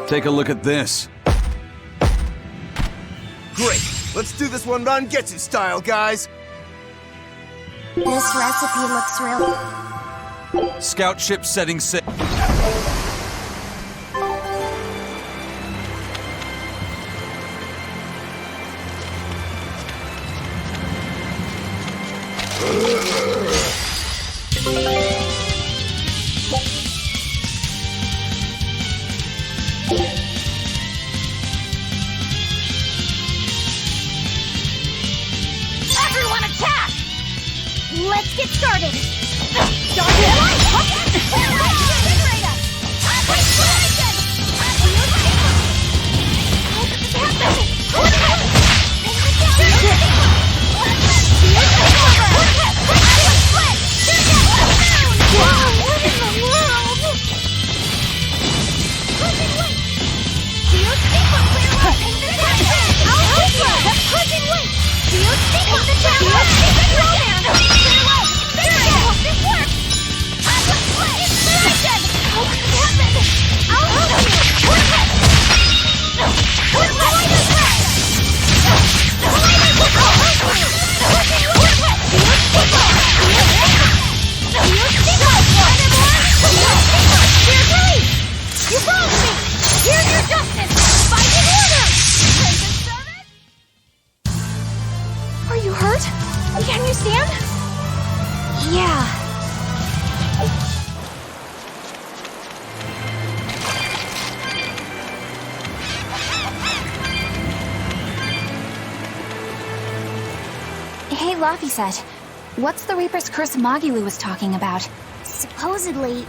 Take a look at this. Great! Let's do this one Rangetsu style, guys! This recipe looks real. Scout ship setting sail. Everyone attack! Let's get started! Start it! Liberate us! What in the world? Do you think we're clear up? I'll help you! Pushing weight! Do you think we're the challenge? This works! Inspiration! I'll help you! You followed me! Here's your justice! Fighting order! Are you hurt? Can you stand? Yeah. Hey, Laphicet. What's the Reaper's Curse Magilu was talking about? Supposedly,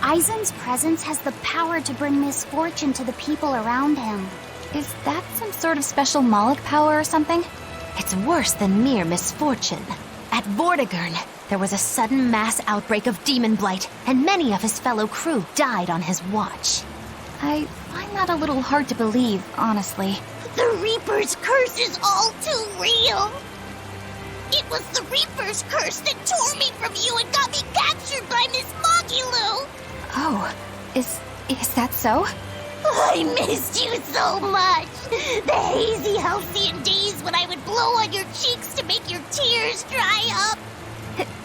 Aizen's presence has the power to bring misfortune to the people around him. Is that some sort of special Moloch power or something? It's worse than mere misfortune. At Vortigern, there was a sudden mass outbreak of demon blight, and many of his fellow crew died on his watch. I find that a little hard to believe, honestly. The Reaper's curse is all too real. It was the Reaper's curse that tore me from you and got me captured by Miss Magilu. Oh, is that so? I missed you so much. The hazy, halcyon days when I would blow on your cheeks to make your tears dry up.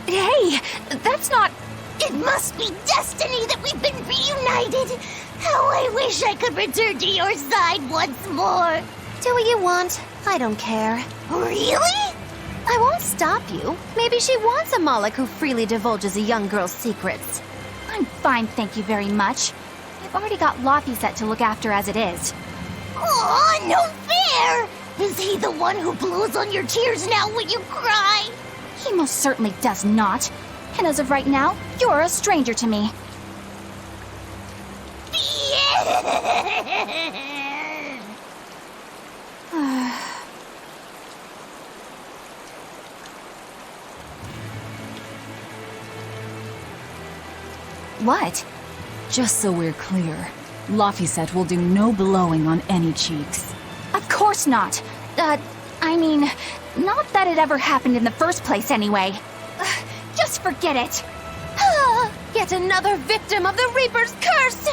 Hey, that's not... It must be destiny that we've been reunited. How I wish I could return to your side once more. Do what you want. I don't care. Really? I won't stop you. Maybe she wants a Moloch who freely divulges a young girl's secrets. I'm fine, thank you very much. I've already got Laphicet to look after as it is. Aw, no fair! Is he the one who blows on your tears now when you cry? He most certainly does not. And as of right now, you're a stranger to me. What? Just so we're clear, Laphicet will do no blowing on any cheeks. Of course not. I mean, not that it ever happened in the first place anyway. Just forget it. Yet another victim of the Reaper's curse!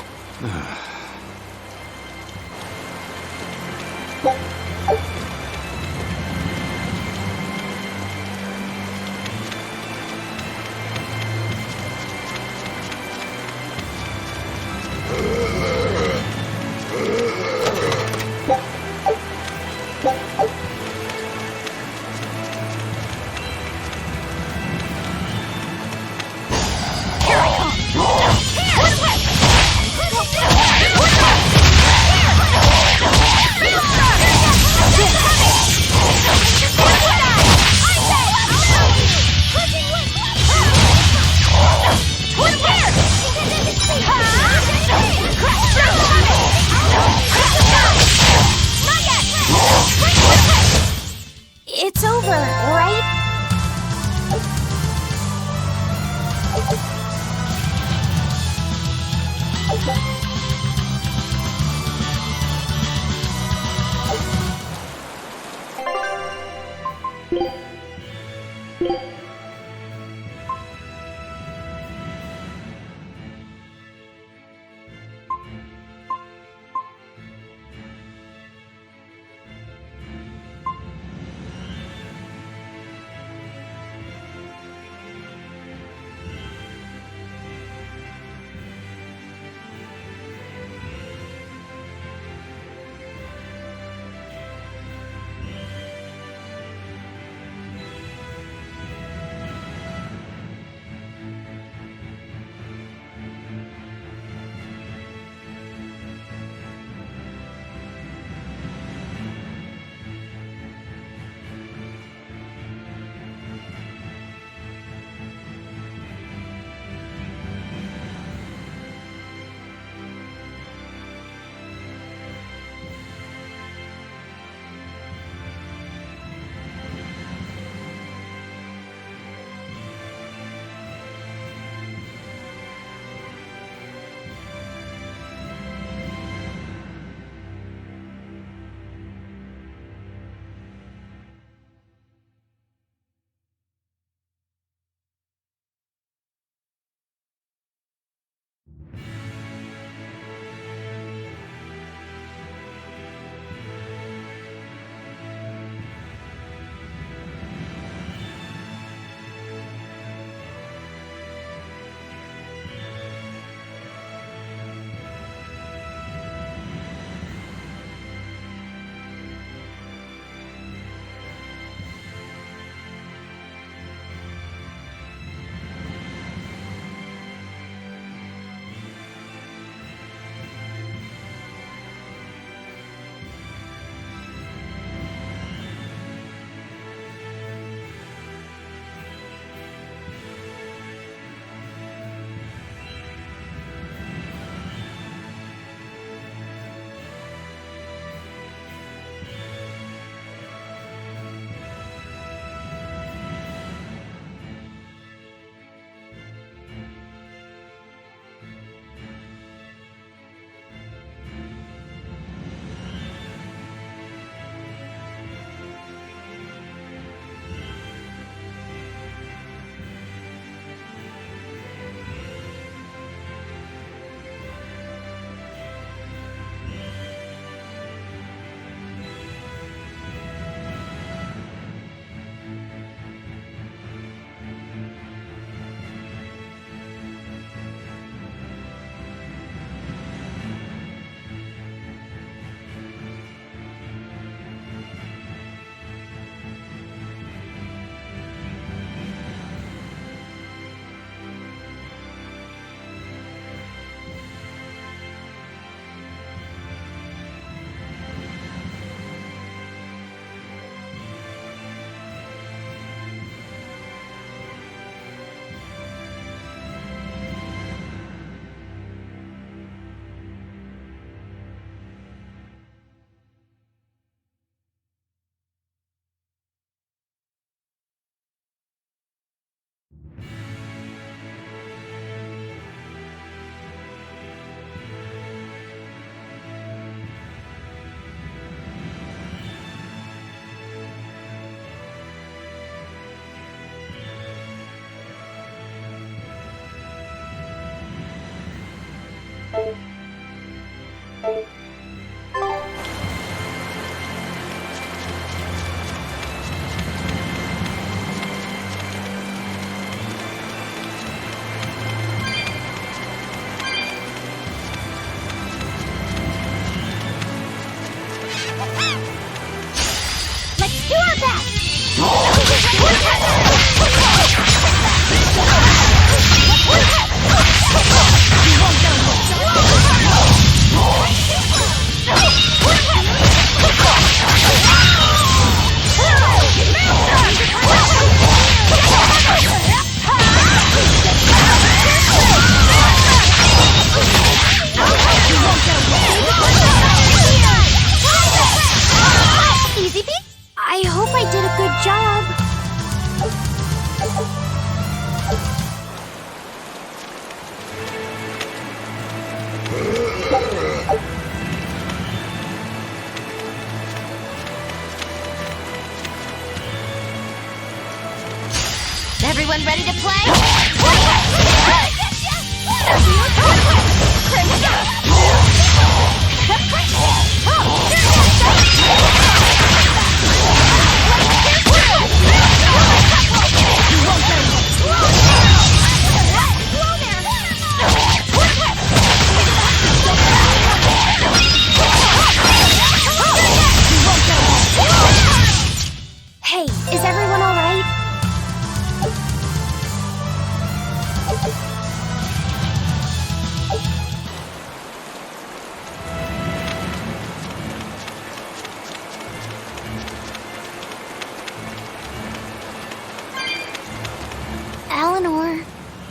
Eleanor,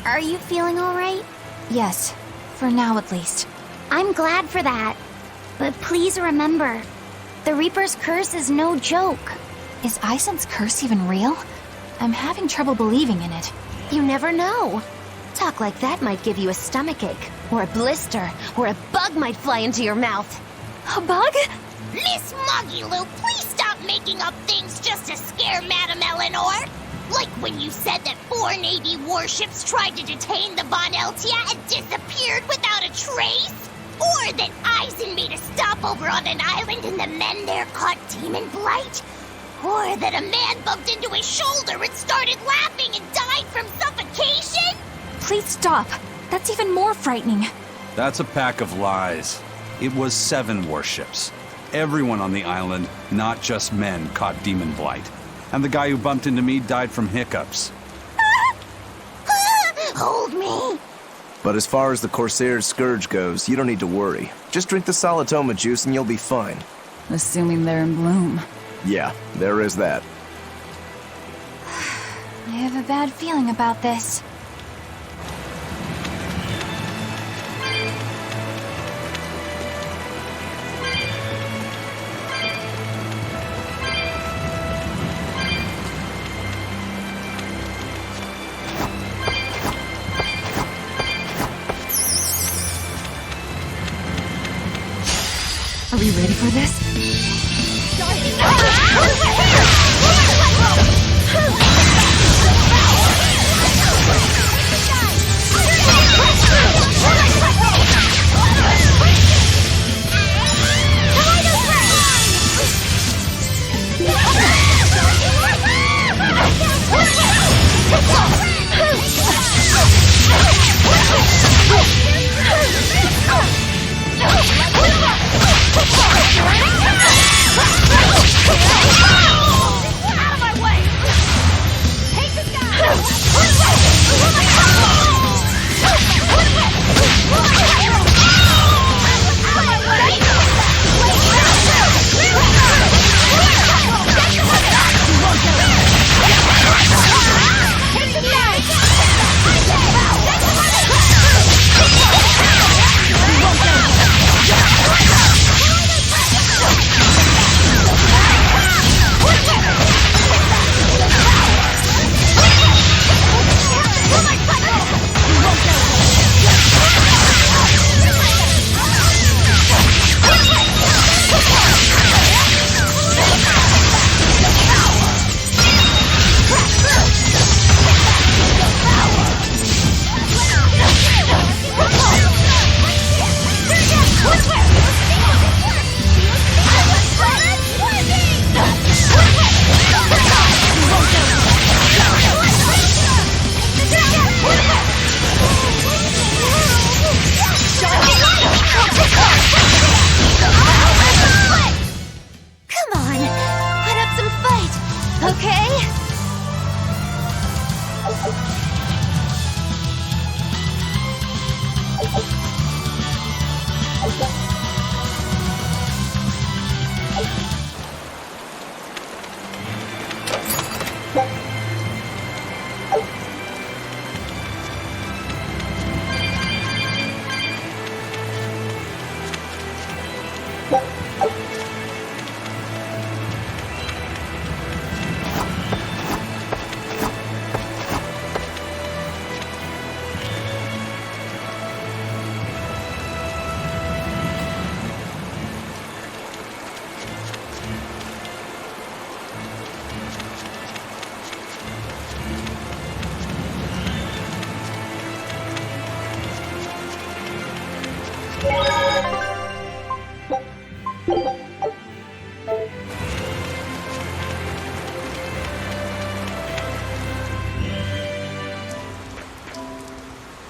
are you feeling alright? Yes, for now at least. I'm glad for that. But please remember, the Reaper's curse is no joke. Is Isen's curse even real? I'm having trouble believing in it. You never know. Talk like that might give you a stomachache, or a blister, or a bug might fly into your mouth. A bug? Miss Moggy-Lou, please stop making up things just to scare Madame Eleanor. Like when you said that 4 Navy warships tried to detain the Von Eltia and disappeared without a trace? Or that Eisen made a stopover on an island and the men there caught demon blight? Or that a man bumped into his shoulder and started laughing and died from suffocation? Please stop. That's even more frightening. That's a pack of lies. It was 7 warships. Everyone on the island, not just men, caught demon blight. And the guy who bumped into me died from hiccups. Hold me. But as far as the Corsair's Scourge goes, you don't need to worry. Just drink the Solitoma juice and you'll be fine. Assuming they're in bloom. Yeah, there is that. I have a bad feeling about this. Are we ready for this?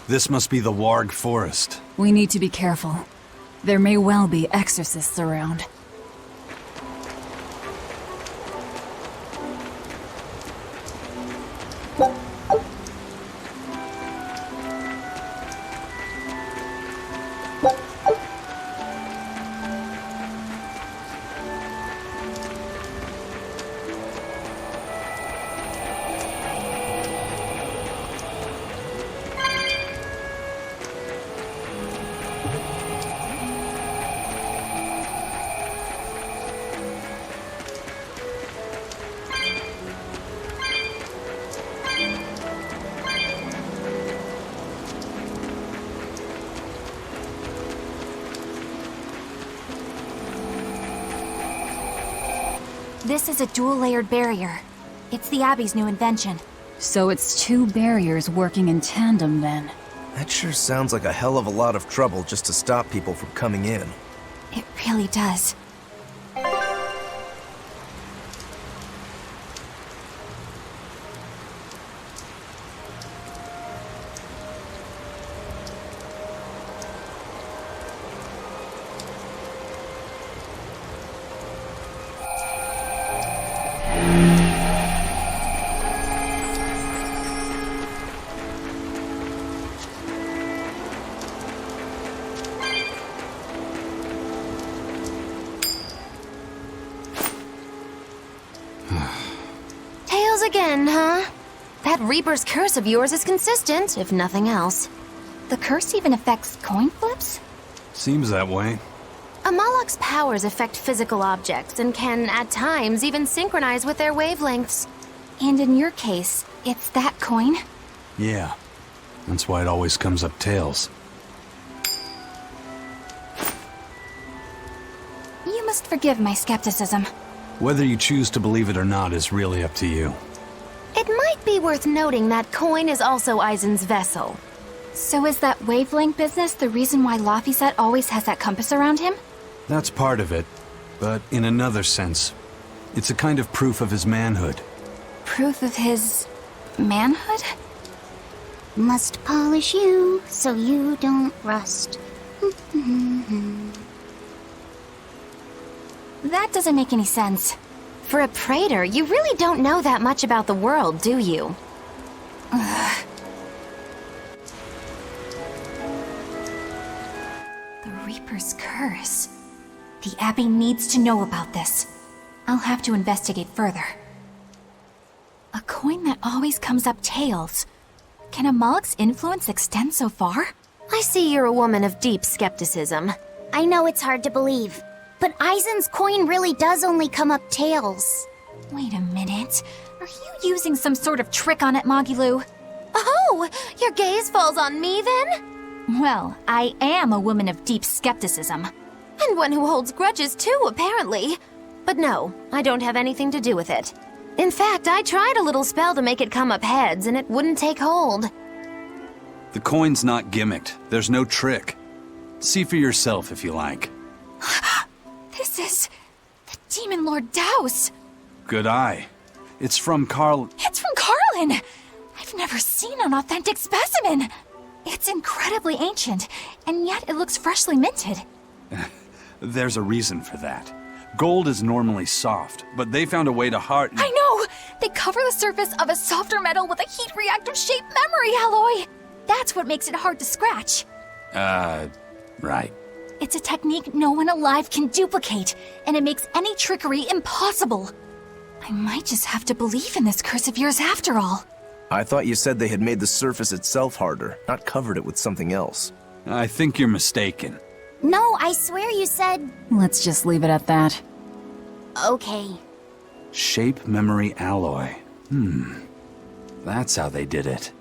This must be the Warg Forest. We need to be careful. There may well be exorcists around. This is a dual-layered barrier. It's the Abbey's new invention. So it's two barriers working in tandem then. That sure sounds like a hell of a lot of trouble just to stop people from coming in. It really does. Tails again, huh? That Reaper's curse of yours is consistent, if nothing else. The curse even affects coin flips? Seems that way. Amalok's powers affect physical objects and can, at times, even synchronize with their wavelengths. And in your case, it's that coin? Yeah. That's why it always comes up tails. You must forgive my skepticism. Whether you choose to believe it or not is really up to you. It might be worth noting that coin is also Eisen's vessel. So is that wavelength business the reason why Laphicet always has that compass around him? That's part of it, but in another sense, it's a kind of proof of his manhood. Proof of his manhood? Must polish you so you don't rust. That doesn't make any sense. For a praetor, you really don't know that much about the world, do you? The Reaper's curse. The Abbey needs to know about this. I'll have to investigate further. A coin that always comes up tails. Can Amalok's influence extend so far? I see you're a woman of deep skepticism. I know it's hard to believe, but Eisen's coin really does only come up tails. Wait a minute. Are you using some sort of trick on it, Magilu? Oh, your gaze falls on me then? Well, I am a woman of deep skepticism. And one who holds grudges too, apparently. But no, I don't have anything to do with it. In fact, I tried a little spell to make it come up heads, and it wouldn't take hold. The coin's not gimmicked. There's no trick. See for yourself if you like. This is the Demon Lord Daus. Good eye. It's from Carl. It's from Carlin! I've never seen an authentic specimen. It's incredibly ancient, and yet it looks freshly minted. There's a reason for that. Gold is normally soft, but they found a way to harden. I know! They cover the surface of a softer metal with a heat reactor-shaped memory alloy! That's what makes it hard to scratch. Right. It's a technique no one alive can duplicate, and it makes any trickery impossible. I might just have to believe in this curse of yours after all. I thought you said they had made the surface itself harder, not covered it with something else. I think you're mistaken. No, I swear you said... Let's just leave it at that. Okay. Shape memory alloy. That's how they did it.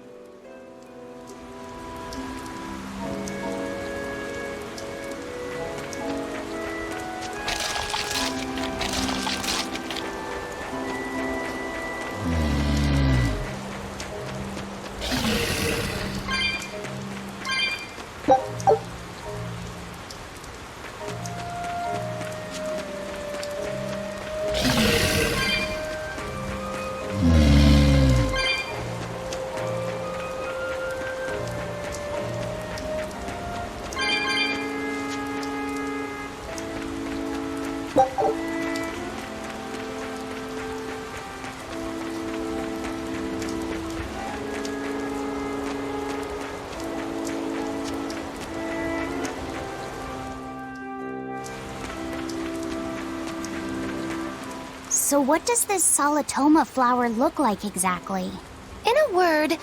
So what does this Solitoma flower look like exactly? In a word,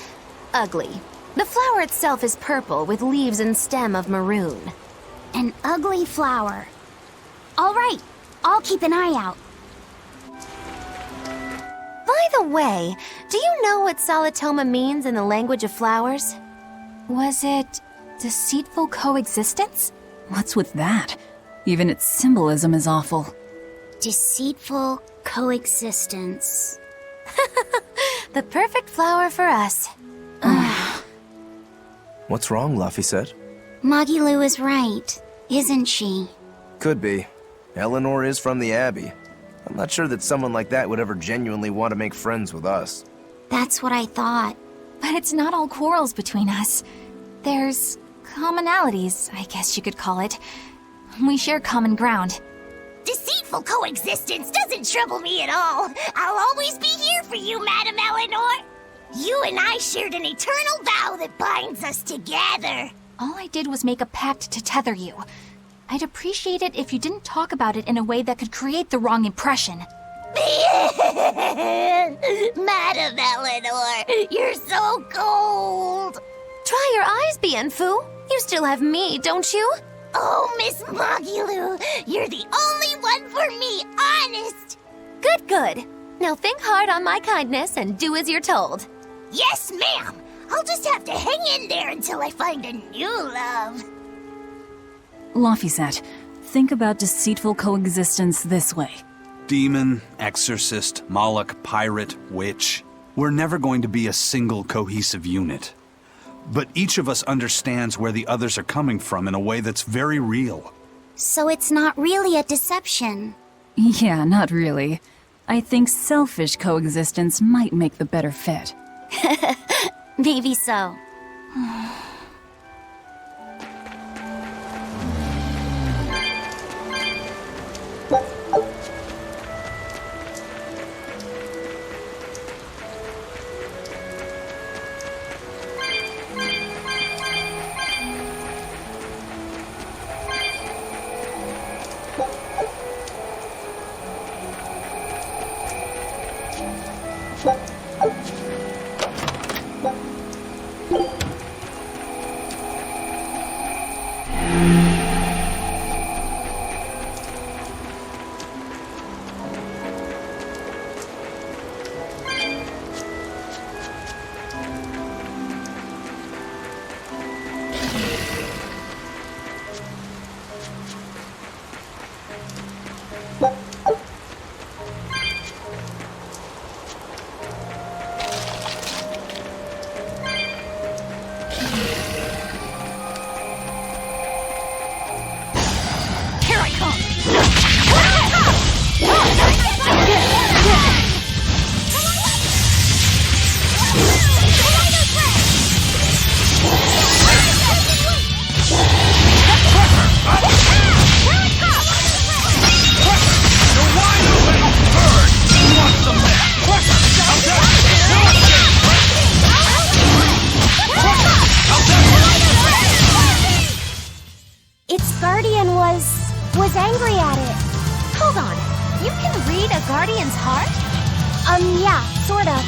ugly. The flower itself is purple with leaves and stem of maroon. An ugly flower. All right, I'll keep an eye out. By the way, do you know what Solitoma means in the language of flowers? Was it deceitful coexistence? What's with that? Even its symbolism is awful. Deceitful coexistence. The perfect flower for us. What's wrong, Luffy said? Magilu is right, isn't she? Could be. Eleanor is from the Abbey. I'm not sure that someone like that would ever genuinely want to make friends with us. That's what I thought. But it's not all quarrels between us. There's commonalities, I guess you could call it. We share common ground. Deceitful coexistence doesn't trouble me at all. I'll always be here for you, Madam Eleanor. You and I shared an eternal vow that binds us together. All I did was make a pact to tether you. I'd appreciate it if you didn't talk about it in a way that could create the wrong impression. Madam Eleanor, you're so cold. Try your eyes, Bienfu. You still have me, don't you? Oh, Miss Magilu, you're the only one for me, honest. Good, good. Now think hard on my kindness and do as you're told. Yes, ma'am. I'll just have to hang in there until I find a new love. Luffy said, think about deceitful coexistence this way. Demon, exorcist, Moloch, pirate, witch. We're never going to be a single cohesive unit. But each of us understands where the others are coming from in a way that's very real. So it's not really a deception. Yeah, not really. I think selfish coexistence might make the better fit. Maybe so. Its guardian was angry at it. Hold on. You can read a guardian's heart? Yeah, sorta.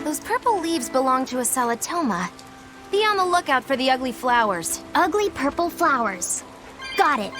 Those purple leaves belong to a Solitoma. Be on the lookout for the ugly flowers. Ugly purple flowers. Got it.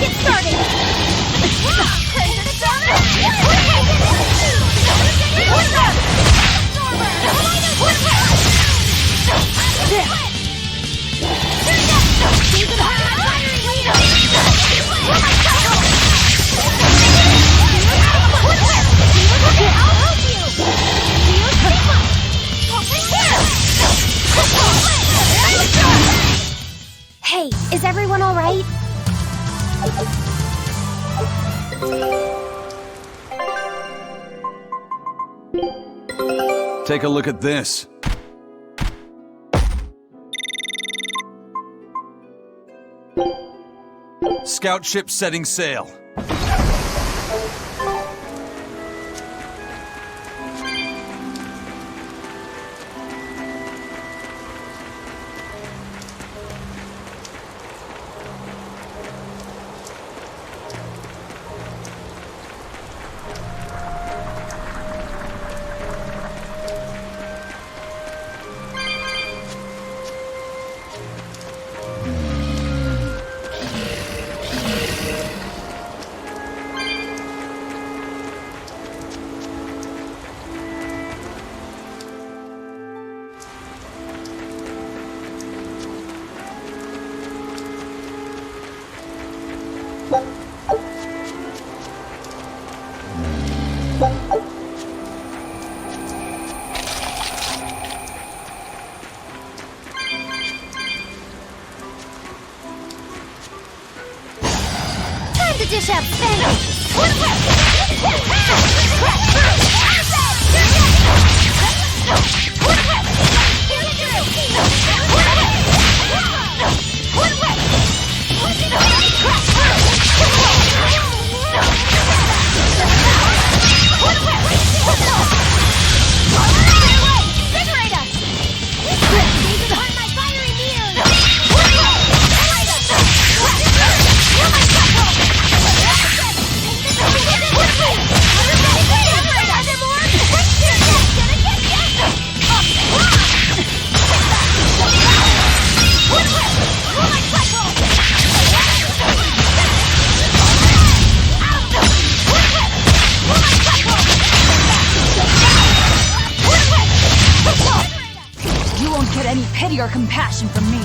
get started! Hey, is everyone all right? Take a look at this. Scout ship setting sail. Time to dish out Spanish! Invigorate us! These are my fiery mirrors! You won't get any pity or compassion from me.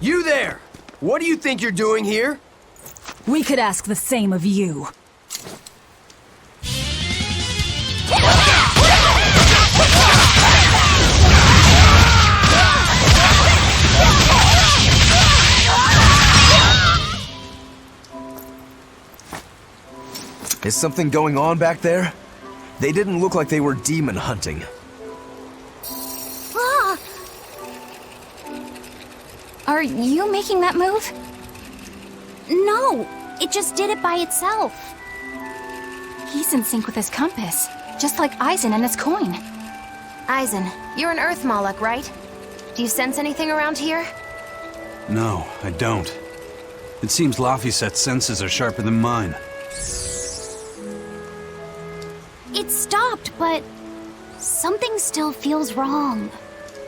You there! What do you think you're doing here? We could ask the same of you. Is something going on back there? They didn't look like they were demon hunting. Ah, Are you making that move? no, it just did it by itself. He's in sync with his compass, just like Eisen and his coin. Eisen, you're an Earth Moloch, right? Do you sense anything around here? No, I don't. It seems Laphicet's senses are sharper than mine. It stopped, but something still feels wrong.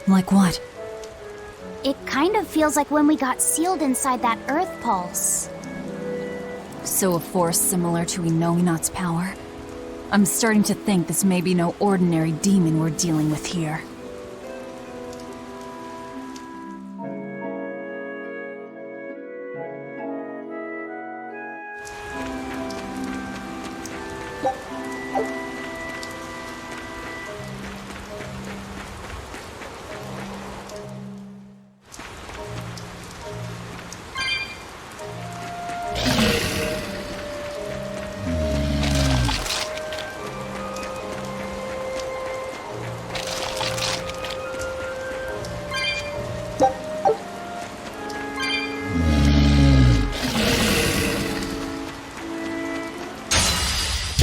Like what? It kind of feels like when we got sealed inside that Earth Pulse. So a force similar to Inominat's power? I'm starting to think this may be no ordinary demon we're dealing with here.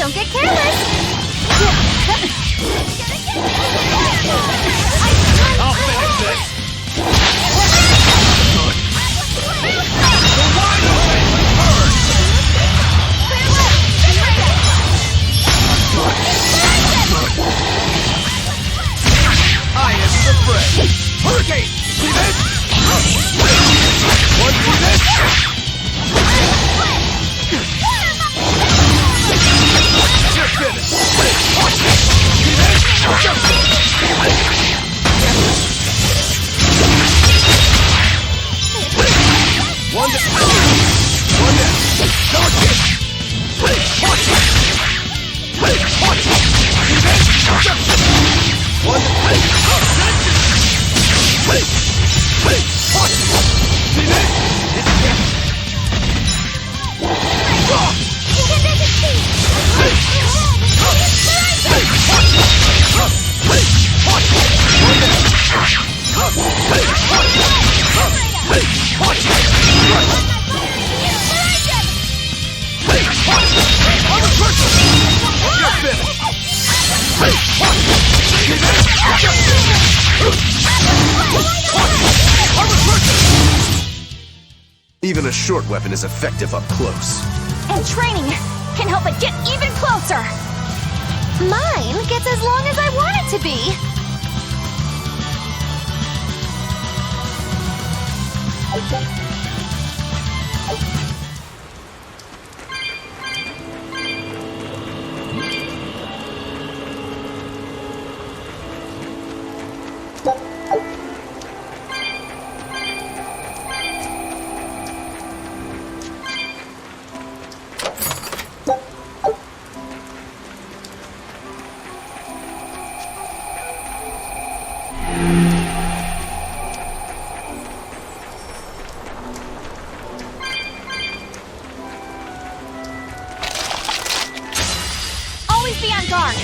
Don't get careless! I'll finish this! I am the prey! Hurricane! See this? One see this? You're finished! See this? One down. One down. Don't hit. Watch it. Watch it. See this? One down. Watch it. See this? Even a short weapon is effective up close. And training can help it get even closer! Mine gets as long as I want it to be! Be on guard!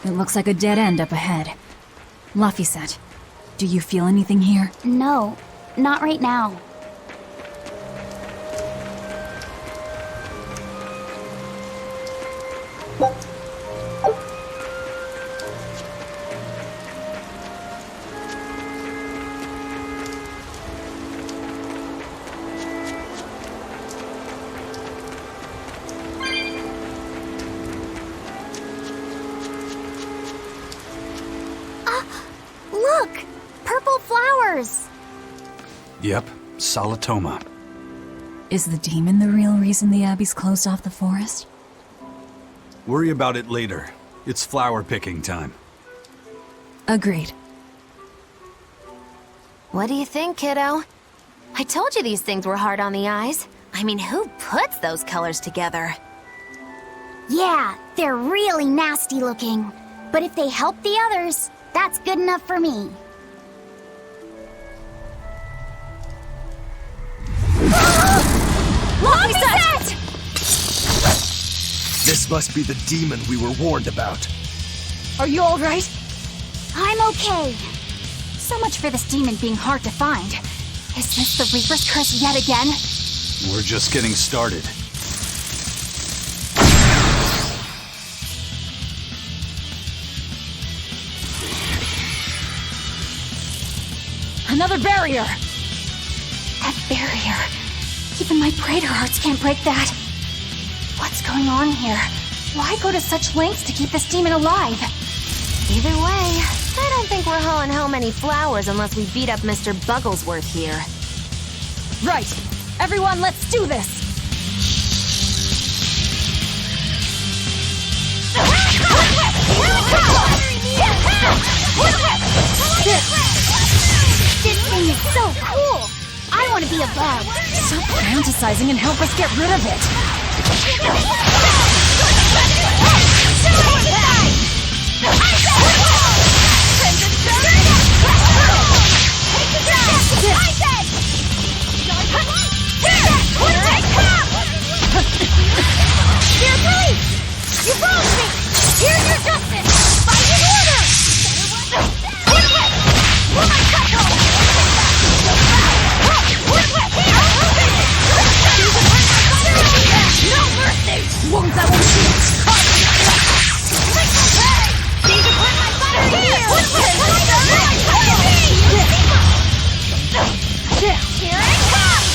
It looks like a dead end up ahead. Laphicet, do you feel anything here? No, not right now. Look! Purple flowers! Yep, Solitoma. Is the demon the real reason the Abbey's closed off the forest? Worry about it later. It's flower picking time. Agreed. What do you think, kiddo? I told you these things were hard on the eyes. I mean, who puts those colors together? Yeah, they're really nasty looking. But if they help the others, that's good enough for me. Laphicet! This must be the demon we were warned about. Are you alright? I'm okay. So much for this demon being hard to find. Is this the Reaper's curse yet again? We're just getting started. Another barrier! That barrier. Even my praetor hearts can't break that. What's going on here? Why go to such lengths to keep this demon alive? Either way, I don't think we're hauling home any flowers unless we beat up Mr. Bugglesworth here. Right! Everyone, let's do this! This thing is so cool! I want to be a bug! Stop fantasizing and help us get rid of it! You wronged me! Here's your justice! Fighting order! No mercy! Won't that one shoot? Here it comes!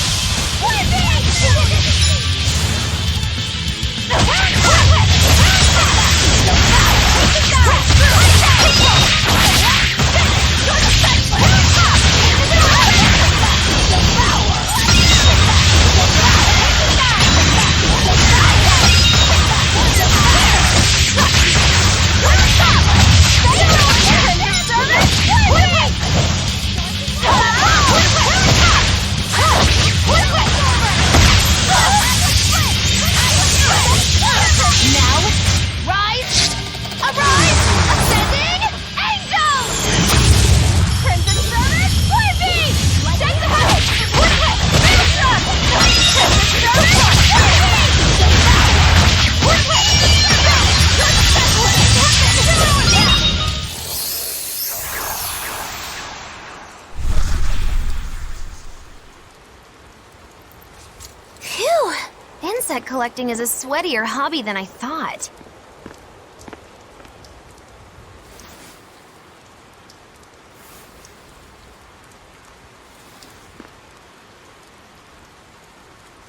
Insect collecting is a sweatier hobby than I thought.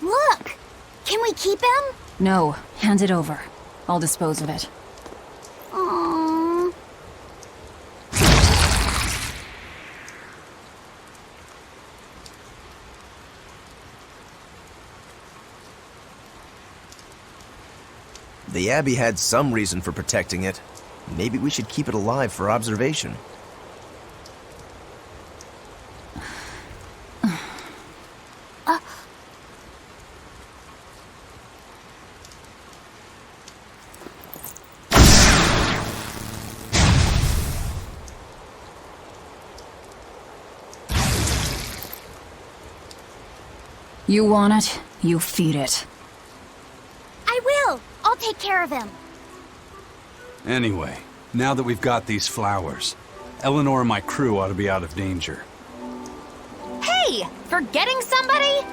Look! Can we keep him? No, hand it over. I'll dispose of it. Aww. The Abbey had some reason for protecting it. Maybe we should keep it alive for observation. You want it, you feed it. I will! I'll take care of him. Anyway, Now that we've got these flowers, Eleanor and my crew ought to be out of danger. Hey! Forgetting somebody?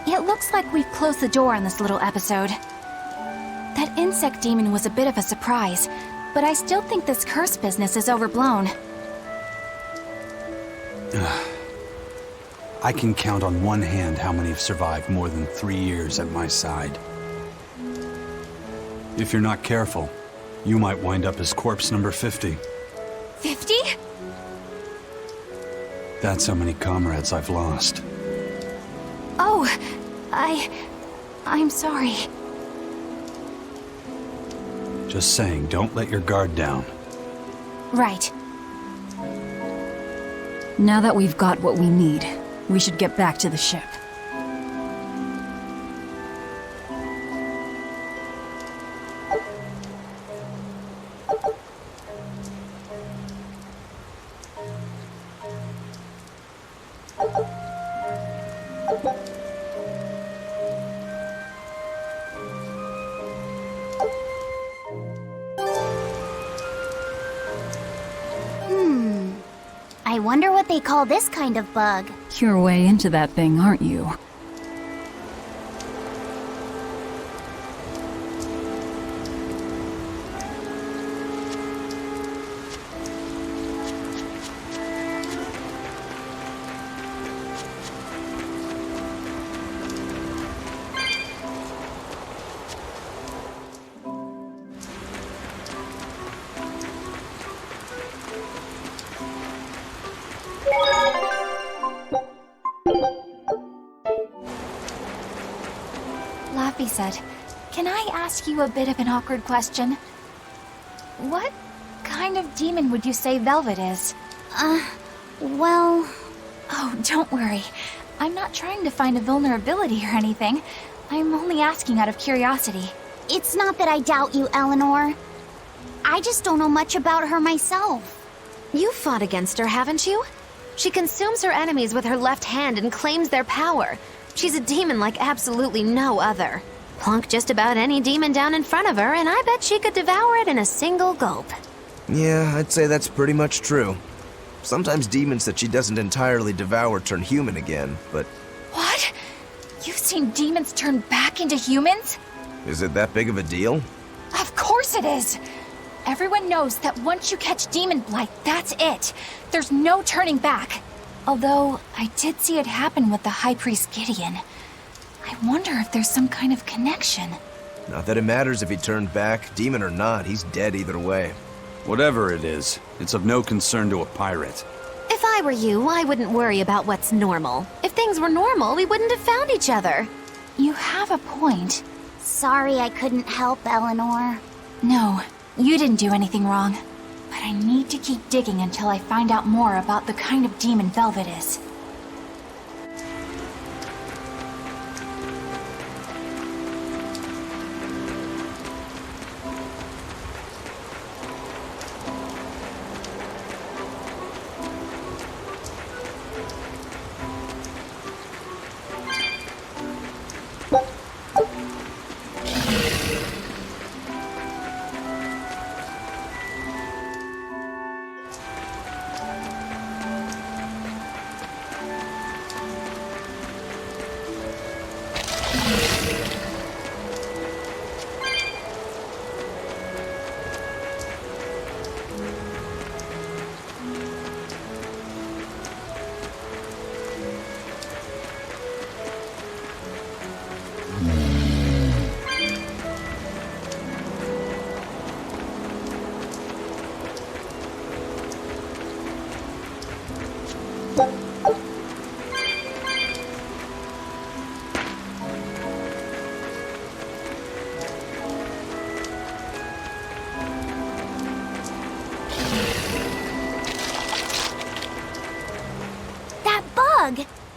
It looks like we've closed the door on this little episode. That insect demon was a bit of a surprise, but I still think this curse business is overblown. I can count on one hand how many have survived more than 3 years at my side. If you're not careful, you might wind up as corpse number 50. 50? That's how many comrades I've lost. Oh, I'm sorry. Just saying, don't let your guard down. Right. Now that we've got what we need, we should get back to the ship. I wonder what they call this kind of bug. You're way into that thing, aren't you? Laffy said, "Can I ask you a bit of an awkward question? What kind of demon would you say Velvet is?" Well... Oh, don't worry. I'm not trying to find a vulnerability or anything. I'm only asking out of curiosity. It's not that I doubt you, Eleanor. I just don't know much about her myself. You fought against her, haven't you? She consumes her enemies with her left hand and claims their power. She's a demon like absolutely no other. Plunk just about any demon down in front of her, and I bet she could devour it in a single gulp. Yeah, I'd say that's pretty much true. Sometimes demons that she doesn't entirely devour turn human again, but What? You've seen demons turn back into humans? is it that big of a deal? Of course it is! Everyone knows that once you catch demon blight, that's it. There's no turning back. Although, I did see it happen with the High Priest Gideon. I wonder if there's some kind of connection. Not that it matters if he turned back, demon or not, he's dead either way. Whatever it is, it's of no concern to a pirate. If I were you, I wouldn't worry about what's normal. If things were normal, we wouldn't have found each other. You have a point. Sorry I couldn't help, Eleanor. No, you didn't do anything wrong. But I need to keep digging until I find out more about the kind of demon Velvet is.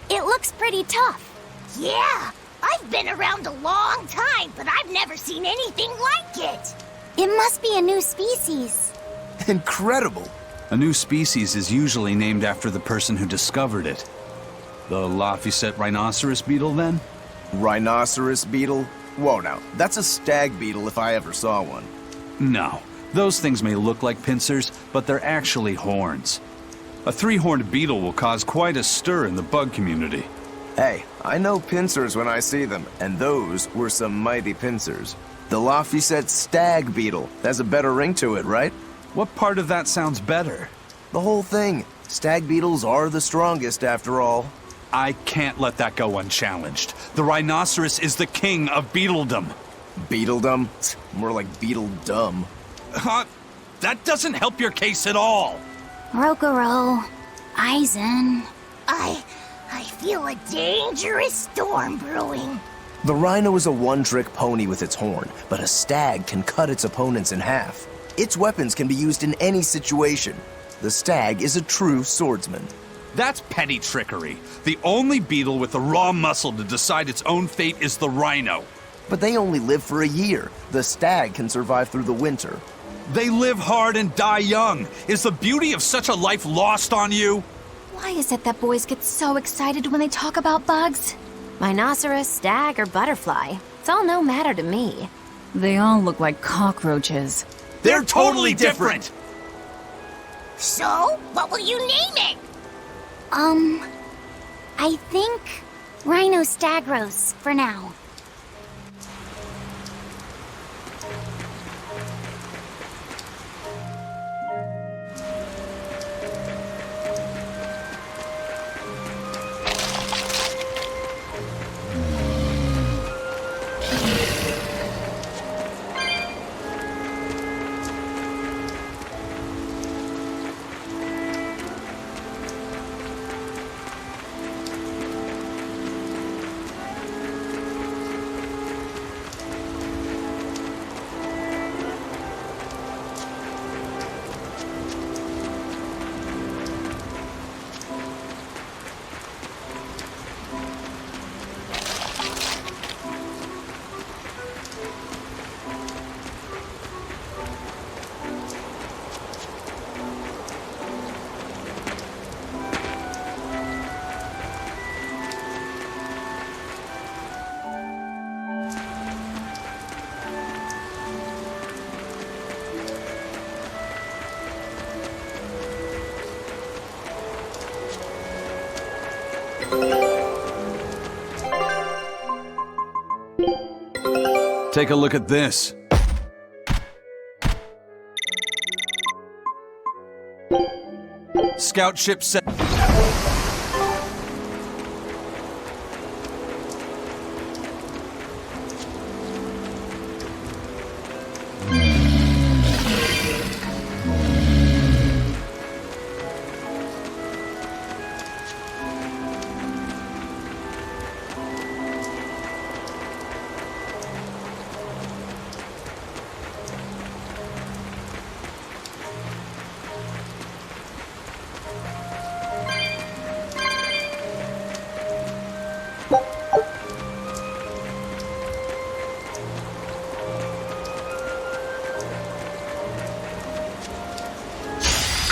It looks pretty tough. Yeah, I've been around a long time, but I've never seen anything like it. It must be a new species. Incredible! A new species is usually named after the person who discovered it. The Laphicet rhinoceros beetle, then? Rhinoceros beetle? Whoa now, that's a stag beetle if I ever saw one. No, Those things may look like pincers, but they're actually horns. A three-horned beetle will cause quite a stir in the bug community. Hey, I know pincers when I see them, and those were some mighty pincers. The Laphicet stag beetle has a better ring to it, right? What part of that sounds better? The whole thing. Stag beetles are the strongest, after all. I can't let that go unchallenged. The rhinoceros is the king of beetledom. Beetledom? More like beetledum. Huh? That doesn't help your case at all. Rokuro, Aizen. I feel a dangerous storm brewing. The rhino is a one-trick pony with its horn, but a stag can cut its opponents in half. Its weapons can be used in any situation. The stag is a true swordsman. That's petty trickery. The only beetle with the raw muscle to decide its own fate is the rhino. But they only live for a year. The stag can survive through the winter. They live hard and die young. Is the beauty of such a life lost on you? Why is it that boys get so excited when they talk about bugs? Rhinoceros, stag, or butterfly. It's all no matter to me. They all look like cockroaches. They're totally different! So, what will you name it? I think Rhinostagros for now. Take a look at this. Scout ship set.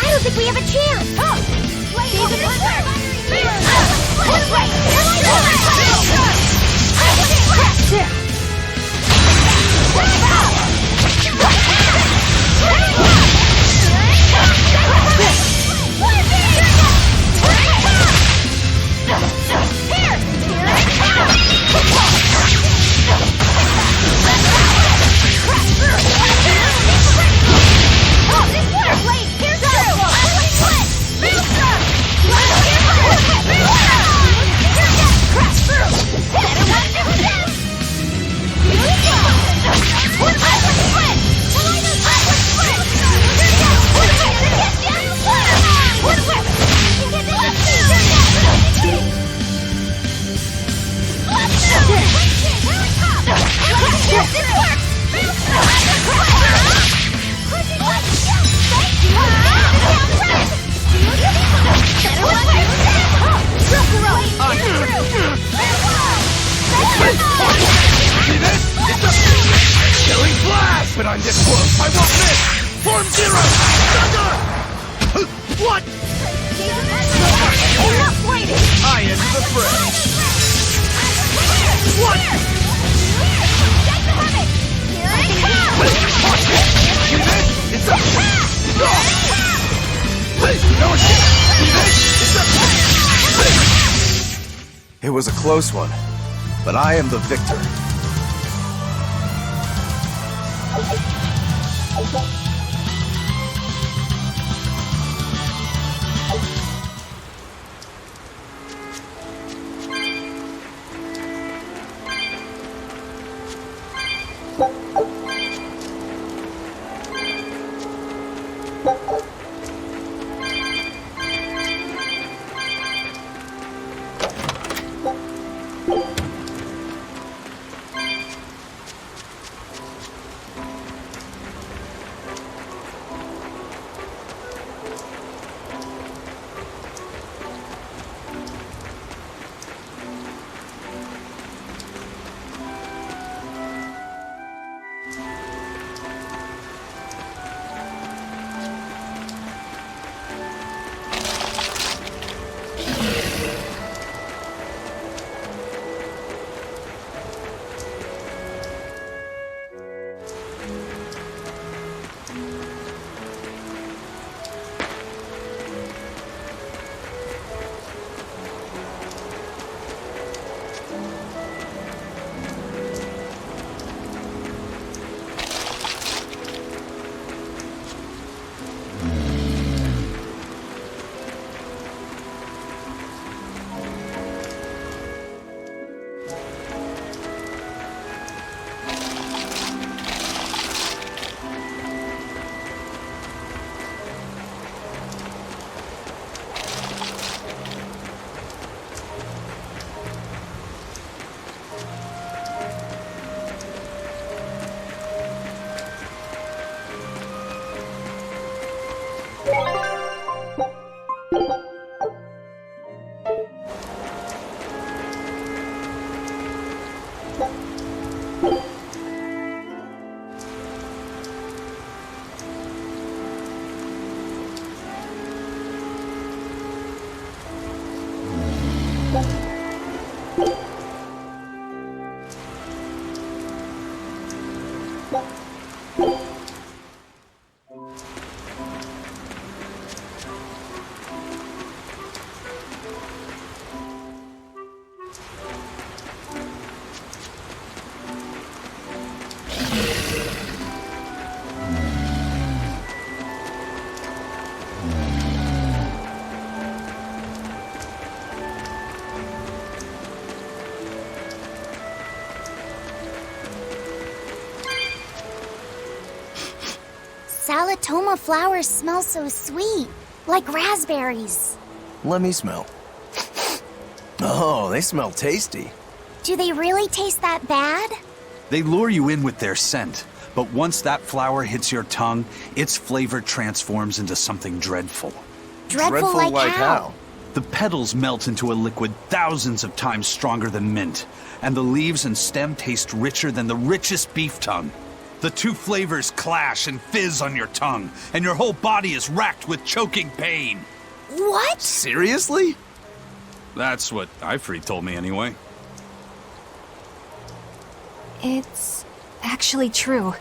I don't think we have a chance! Here! It was a close one, but I am the victor. Solitoma flowers smell so sweet, like raspberries. Let me smell. Oh, they smell tasty. Do they really taste that bad? They lure you in with their scent, but once that flower hits your tongue, its flavor transforms into something dreadful. Dreadful like how? The petals melt into a liquid thousands of times stronger than mint, and the leaves and stem taste richer than the richest beef tongue. The two flavors clash and fizz on your tongue, and your whole body is racked with choking pain. What? Seriously? That's what Ifrit told me anyway. It's actually true.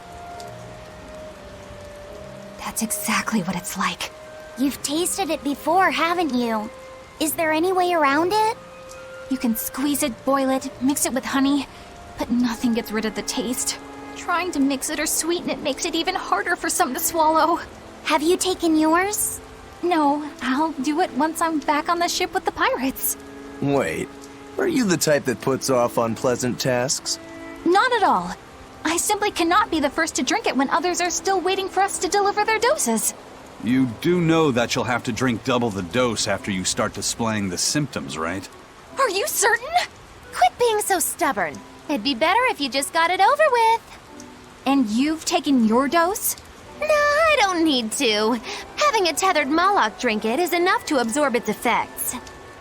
That's exactly what it's like. You've tasted it before, haven't you? Is there any way around it? You can squeeze it, boil it, mix it with honey, but nothing gets rid of the taste. Trying to mix it or sweeten it makes it even harder for some to swallow. Have you taken yours? No, I'll do it once I'm back on the ship with the pirates. Wait, are you the type that puts off unpleasant tasks? Not at all. I simply cannot be the first to drink it when others are still waiting for us to deliver their doses. You do know that you'll have to drink double the dose after you start displaying the symptoms, right? Are you certain? Quit being so stubborn. It'd be better if you just got it over with. And you've taken your dose? No, I don't need to. Having a tethered Moloch drink it is enough to absorb its effects.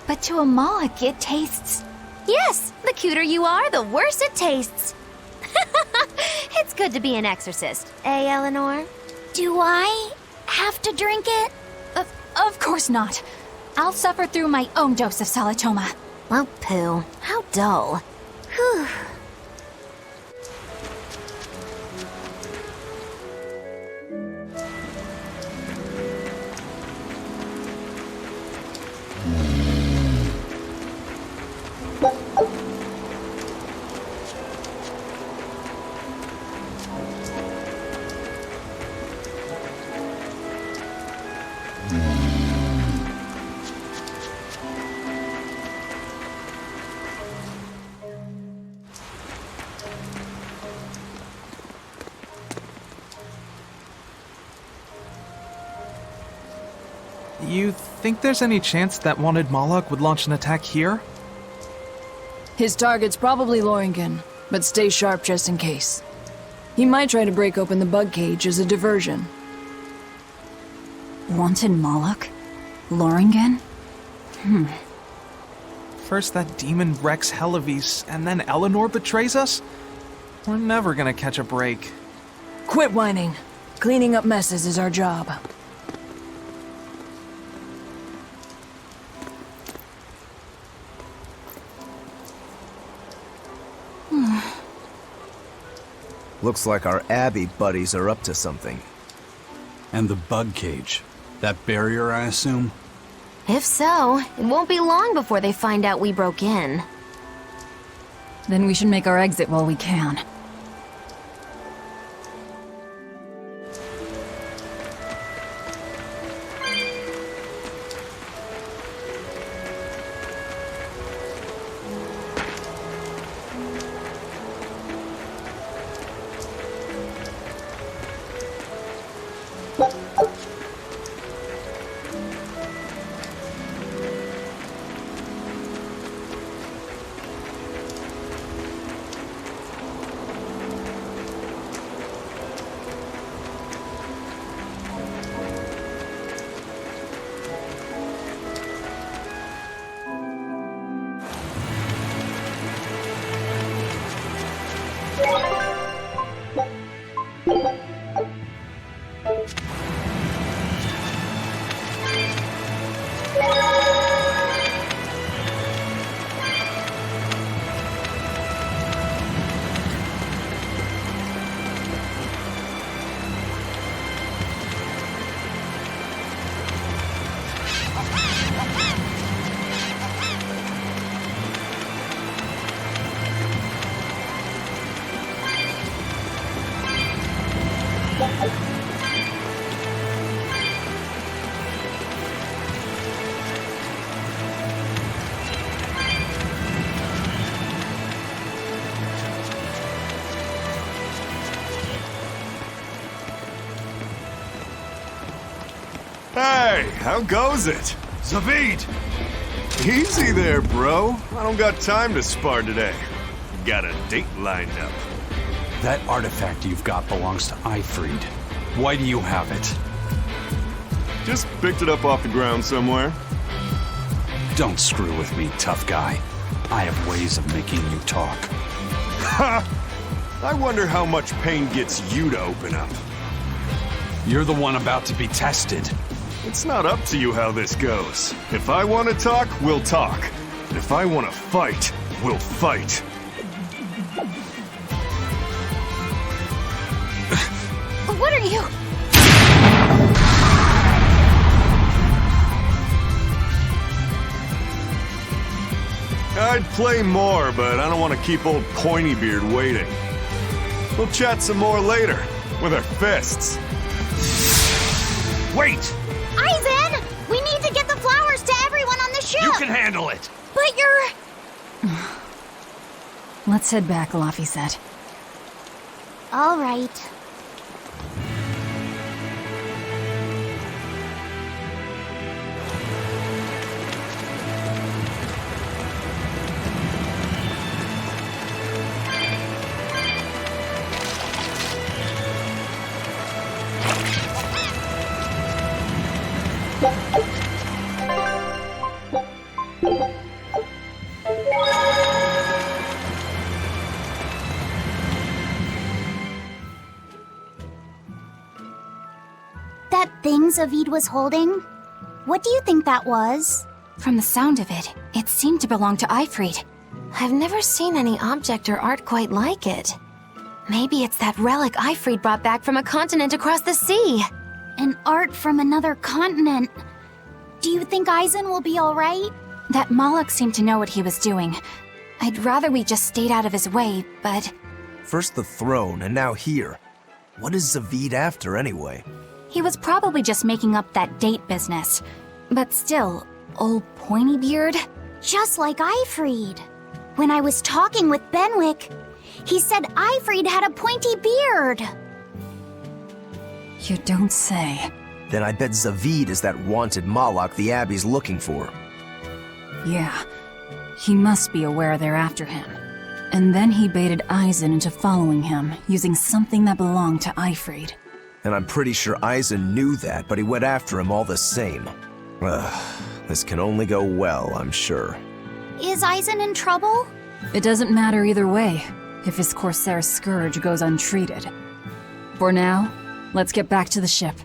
But to a Moloch, it tastes... Yes, the cuter you are, the worse it tastes. It's good to be an exorcist, eh, Eleanor? Do I have to drink it? Of course not. I'll suffer through my own dose of Solitoma. Well, pooh, how dull. Whew. You think there's any chance that wanted Moloch would launch an attack here? His target's probably Loringen, but stay sharp just in case. He might try to break open the bug cage as a diversion. Wanted Moloch? Loringen? First that demon Rex Helevis, and then Eleanor betrays us? We're never gonna catch a break. Quit whining. Cleaning up messes is our job. Looks like our Abbey buddies are up to something. And the bug cage. That barrier, I assume? If so, it won't be long before they find out we broke in. Then we should make our exit while we can. Hey, how goes it? Zavid! Easy there, bro. I don't got time to spar today. Got a date lined up. That artifact you've got belongs to Ifried. Why do you have it? Just picked it up off the ground somewhere. Don't screw with me, tough guy. I have ways of making you talk. Ha! I wonder how much pain gets you to open up. You're the one about to be tested. It's not up to you how this goes. If I want to talk, we'll talk. And if I want to fight, we'll fight. What are you? I'd play more, but I don't want to keep old Pointybeard waiting. We'll chat some more later, with our fists. Wait! Aizen! We need to get the flowers to everyone on the ship! You can handle it! But you're... Let's head back, Laffy said. All right. That thing Zavid was holding? What do you think that was? From the sound of it, it seemed to belong to Ifried. I've never seen any object or art quite like it. Maybe it's that relic Ifried brought back from a continent across the sea. An art from another continent. Do you think Aizen will be alright? That Moloch seemed to know what he was doing. I'd rather we just stayed out of his way, but... First the throne, and now here. What is Zavid after, anyway? He was probably just making up that date business. But still, old Pointybeard? Just like Ifried. When I was talking with Benwick, he said Ifried had a pointy beard. You don't say. Then I bet Zavid is that wanted Malak the Abbey's looking for. Yeah, he must be aware they're after him. And then he baited Eisen into following him, using something that belonged to Eifried. And I'm pretty sure Eisen knew that, but he went after him all the same. This can only go well, I'm sure. Is Eisen in trouble? It doesn't matter either way, if his Corsair scourge goes untreated. For now, let's get back to the ship.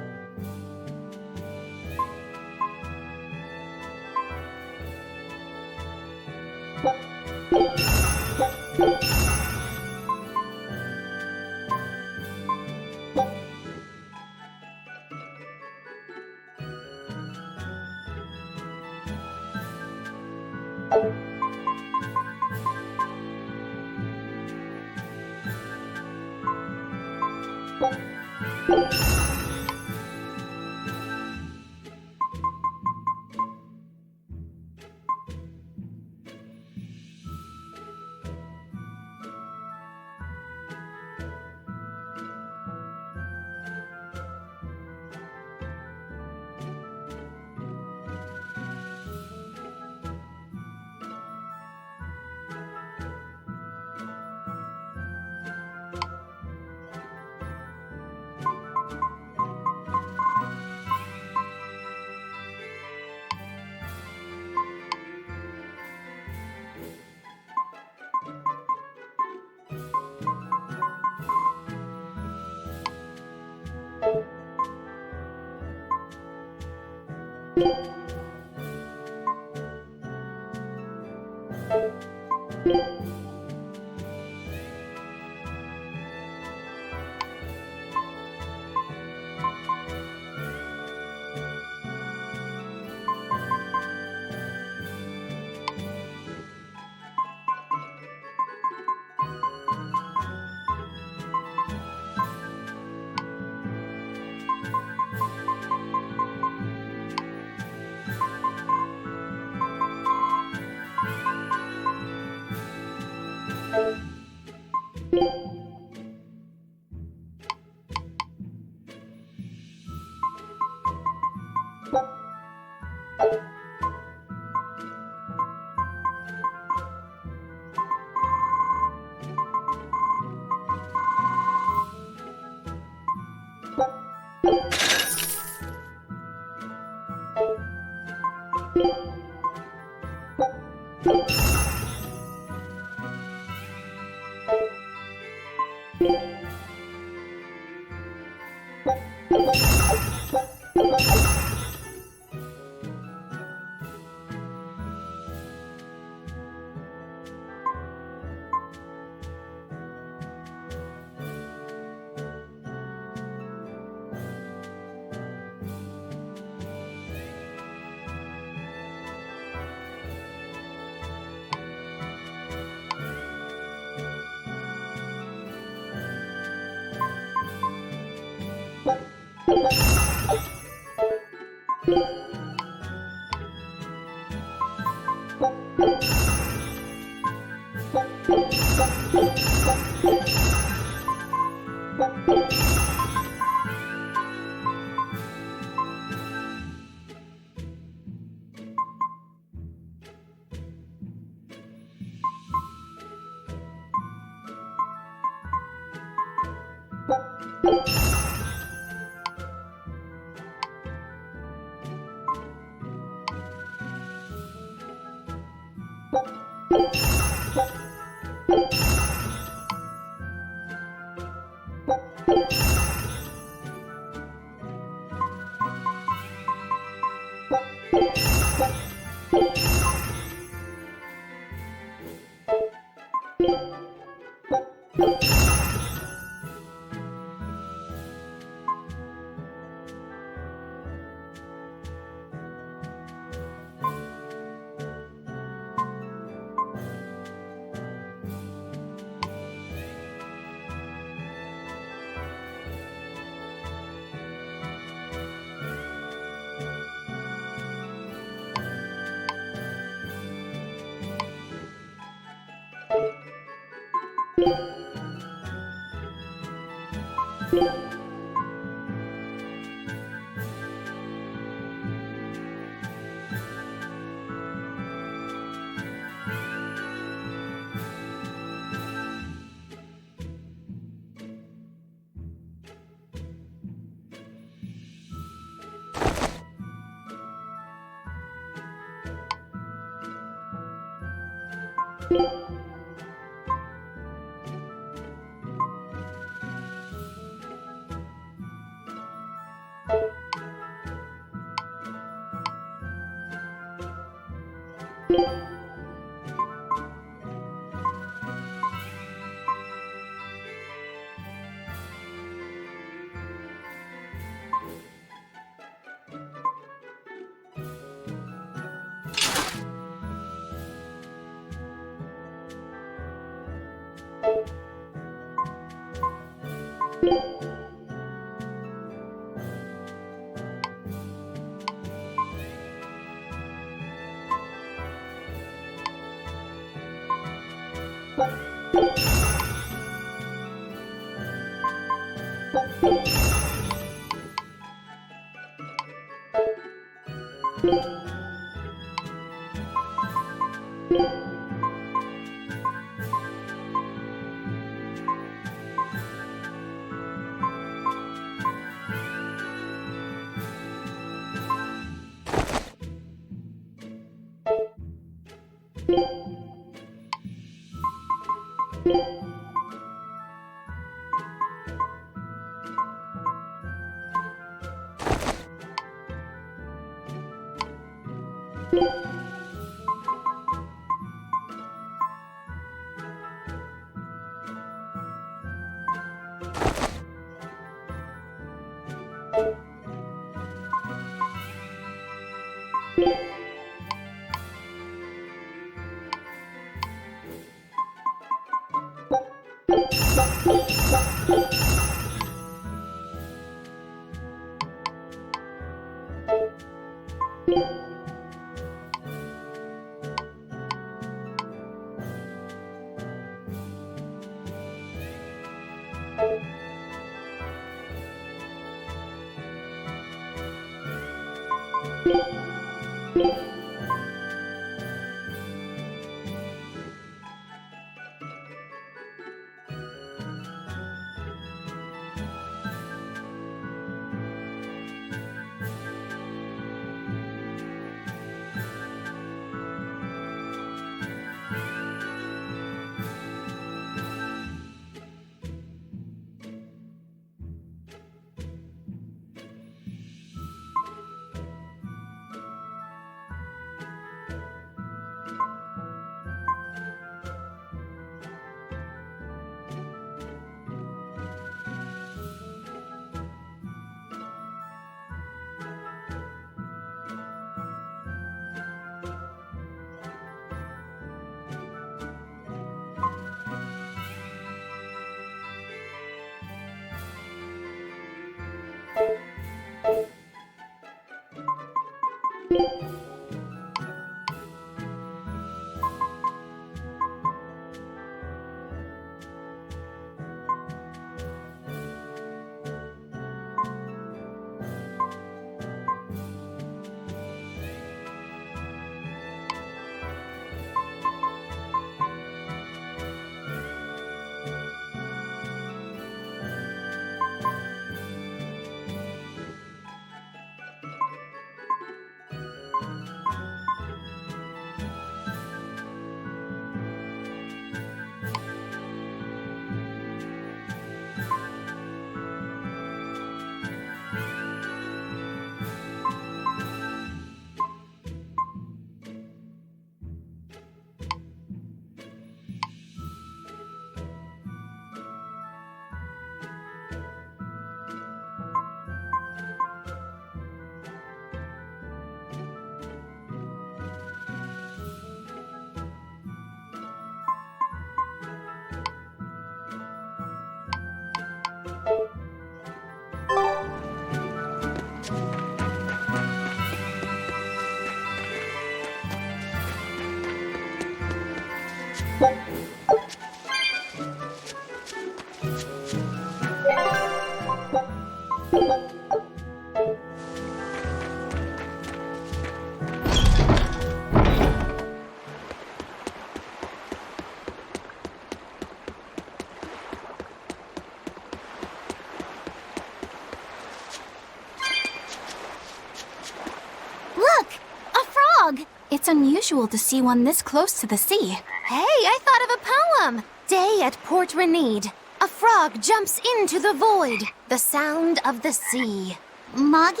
It's unusual to see one this close to the sea. Hey, I thought of a poem! Day at Port Renede. A frog jumps into the void. The sound of the sea. Moggy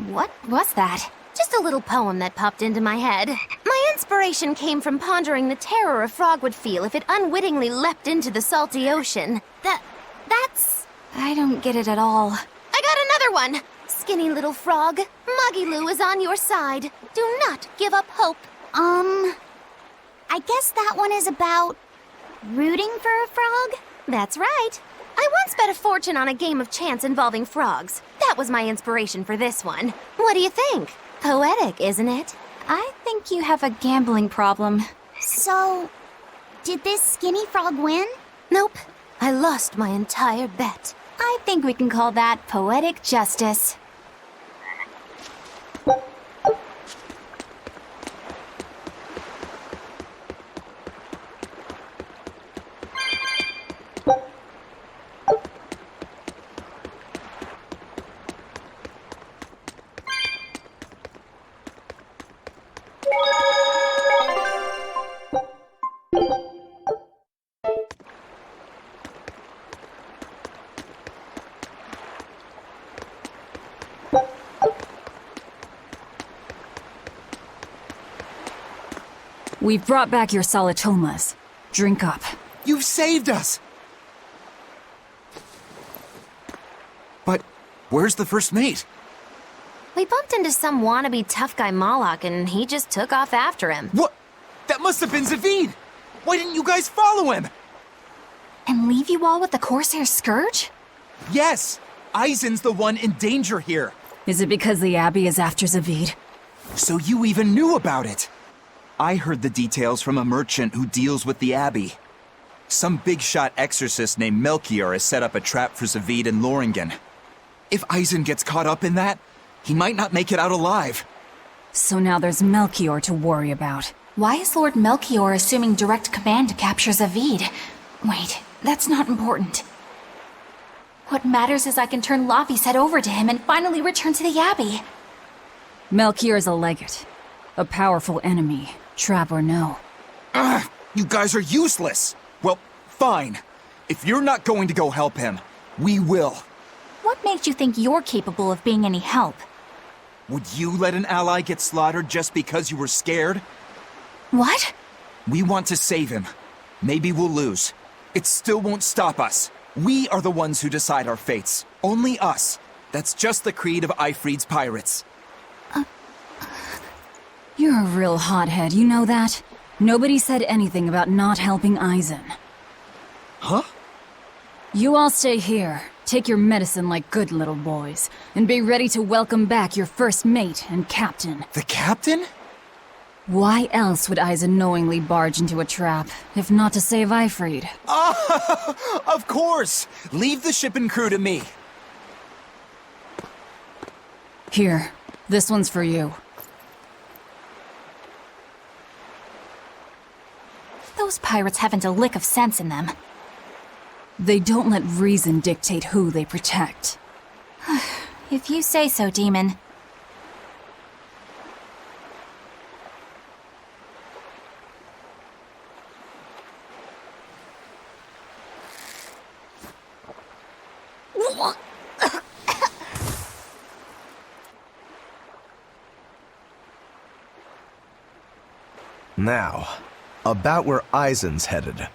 What was that? Just a little poem that popped into my head. My inspiration came from pondering the terror a frog would feel if it unwittingly leapt into the salty ocean. That's... I don't get it at all. I got another one! Skinny little frog, Moggy Lou is on your side. Do not give up hope. I guess that one is about rooting for a frog? That's right. I once bet a fortune on a game of chance involving frogs. That was my inspiration for this one. What do you think? Poetic, isn't it? I think you have a gambling problem. So, did this skinny frog win? Nope. I lost my entire bet. I think we can call that poetic justice. We've brought back your Solitomas. Drink up. You've saved us! But where's the first mate? We bumped into some wannabe tough guy Moloch, and he just took off after him. What? That must have been Zavid! Why didn't you guys follow him? And leave you all with the Corsair Scourge? Yes! Eisen's the one in danger here. Is it because the Abbey is after Zavid? So you even knew about it? I heard the details from a merchant who deals with the Abbey. Some big-shot exorcist named Melchior has set up a trap for Zavid and Loringen. If Eisen gets caught up in that, he might not make it out alive. So now there's Melchior to worry about. Why is Lord Melchior assuming direct command to capture Zavid? Wait, that's not important. What matters is I can turn Laffy's head over to him and finally return to the Abbey. Melchior is a legate. A powerful enemy, trap or no. Ugh, you guys are useless! Well, fine. If you're not going to go help him, we will. What makes you think you're capable of being any help? Would you let an ally get slaughtered just because you were scared? What? We want to save him. Maybe we'll lose. It still won't stop us. We are the ones who decide our fates. Only us. That's just the creed of Eifried's pirates. You're a real hothead, you know that? Nobody said anything about not helping Eisen. Huh? You all stay here, take your medicine like good little boys, and be ready to welcome back your first mate and captain. The captain? Why else would Eisen knowingly barge into a trap, if not to save Eifried? Of course! Leave the ship and crew to me. Here, this one's for you. Those pirates haven't a lick of sense in them. They don't let reason dictate who they protect. If you say so, Demon. Now, about where Eisen's headed.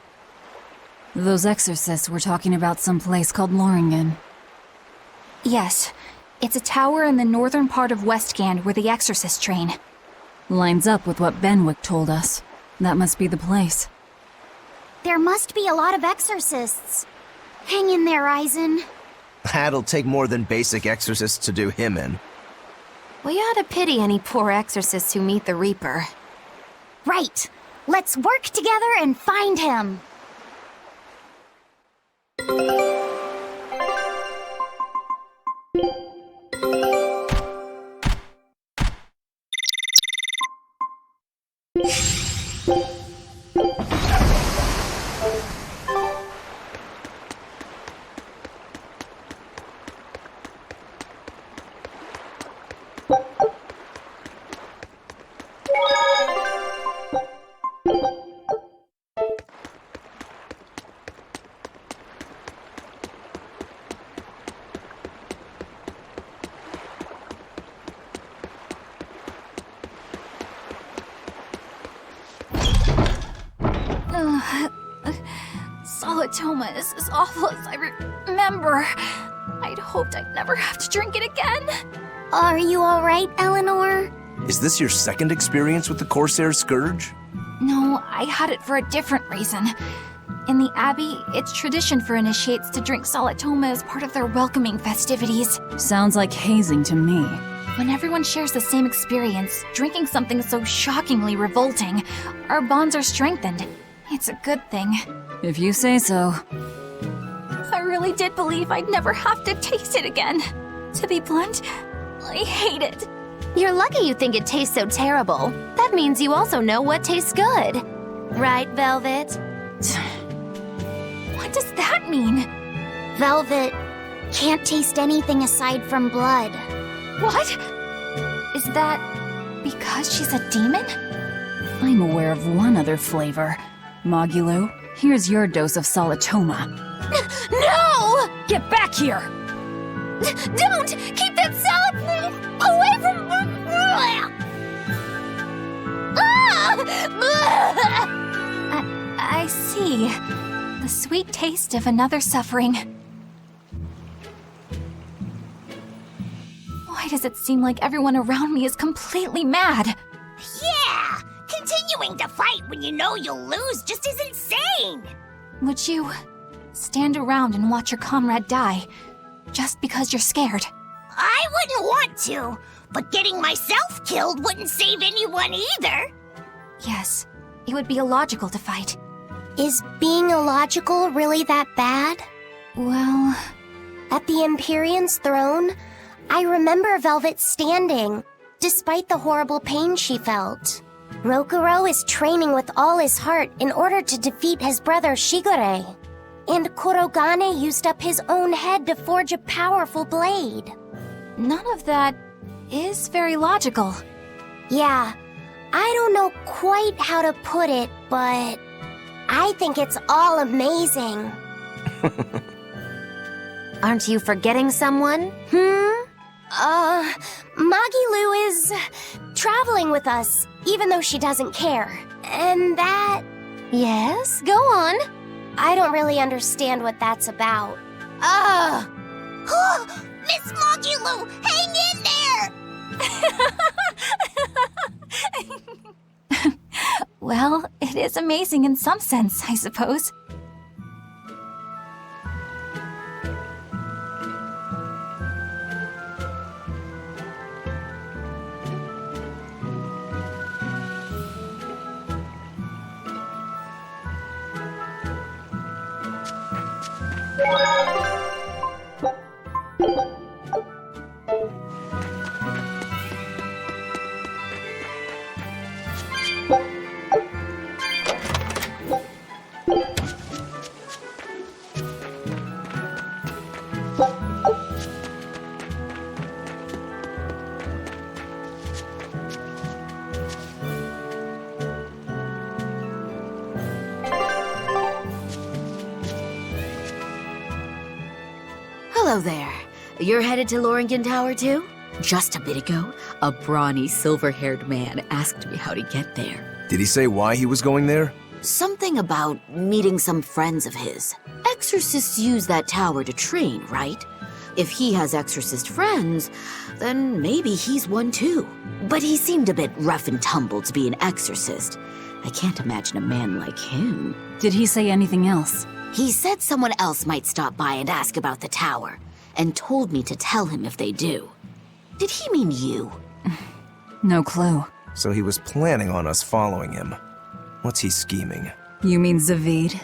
Those exorcists were talking about some place called Loringen. Yes, it's a tower in the northern part of Westgand where the exorcists train. Lines up with what Benwick told us. That must be the place. There must be a lot of exorcists. Hang in there, Eisen. That'll take more than basic exorcists to do him in. We ought to pity any poor exorcists who meet the Reaper. Right. Let's work together and find him. Solitoma is as awful as I remember. I'd hoped I'd never have to drink it again. Are you alright, Eleanor? Is this your second experience with the Corsair Scourge? No, I had it for a different reason. In the Abbey, it's tradition for initiates to drink Solitoma as part of their welcoming festivities. Sounds like hazing to me. When everyone shares the same experience, drinking something so shockingly revolting, our bonds are strengthened. It's a good thing. If you say so. I really did believe I'd never have to taste it again. To be blunt, I hate it. You're lucky you think it tastes so terrible. That means you also know what tastes good. Right, Velvet? What does that mean? Velvet can't taste anything aside from blood. What? Is that because she's a demon? I'm aware of one other flavor. Mogulu, here's your dose of Solitoma. No! Get back here! Don't! Keep that salad away from... taste of another suffering. Why does it seem like everyone around me is completely mad? Yeah! Continuing to fight when you know you'll lose just is insane! Would you stand around and watch your comrade die just because you're scared? I wouldn't want to, but getting myself killed wouldn't save anyone either. Yes, it would be illogical to fight. Is being illogical really that bad? Well, At the Empyrean's throne, I remember Velvet standing, despite the horrible pain she felt. Rokuro is training with all his heart in order to defeat his brother Shigure. And Kurogane used up his own head to forge a powerful blade. none of that is very logical. Yeah, I don't know quite how to put it, but I think it's all amazing. Aren't you forgetting someone? Magilu is traveling with us, even though she doesn't care. And that... Yes, go on. I don't really understand what that's about. Miss Magilu, hang in there! Well, it is amazing in some sense, I suppose. Hello there. You're headed to Loringen Tower too? Just a bit ago, a brawny, silver-haired man asked me how to get there. Did he say why he was going there? Something about meeting some friends of his. Exorcists use that tower to train, right? If he has exorcist friends, then maybe he's one too. But he seemed a bit rough and tumble to be an exorcist. I can't imagine a man like him. Did he say anything else? He said someone else might stop by and ask about the tower, and told me to tell him if they do. Did he mean you? No clue. So he was planning on us following him. What's he scheming? You mean Zavid?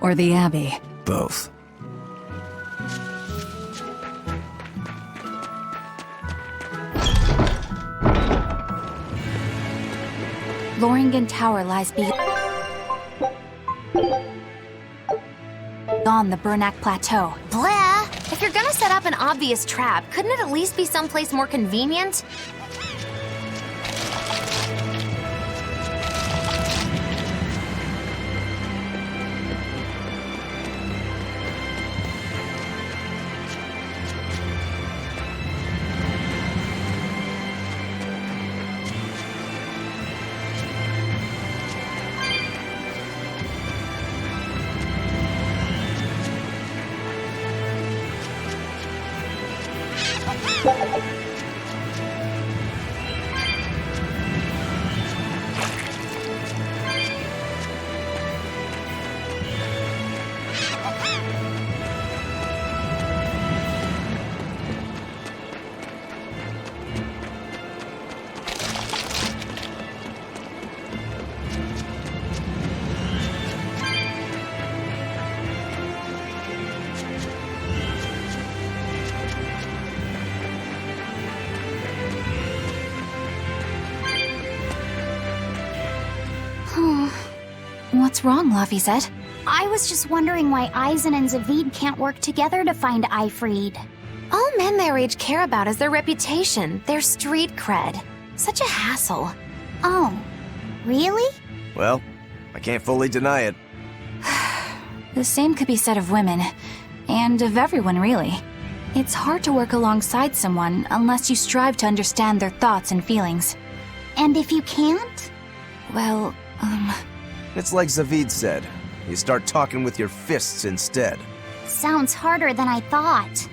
Or the Abbey? Both. Loringen Tower lies beyond the Bernac Plateau. Blah! If you're gonna set up an obvious trap, couldn't it at least be someplace more convenient? What's wrong, Laphicet? I was just wondering why Aizen and Zavid can't work together to find Eifried. All men their age care about is their reputation, their street cred. Such a hassle. Oh, really? Well, I can't fully deny it. The same could be said of women, and of everyone, really. It's hard to work alongside someone unless you strive to understand their thoughts and feelings. And if you can't? Well, It's like Zavid said. You start talking with your fists instead. Sounds harder than I thought.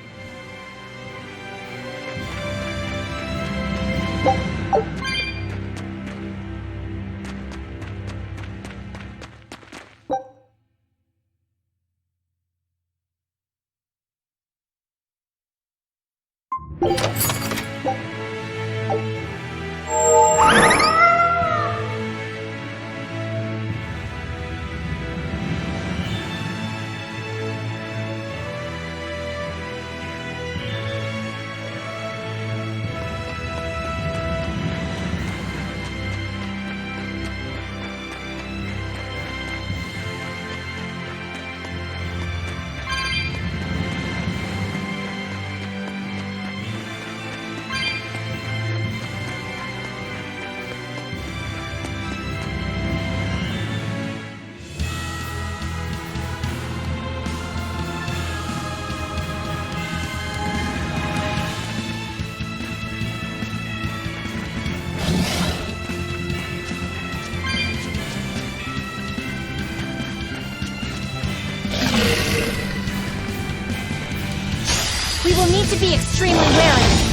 We will need to be extremely wary.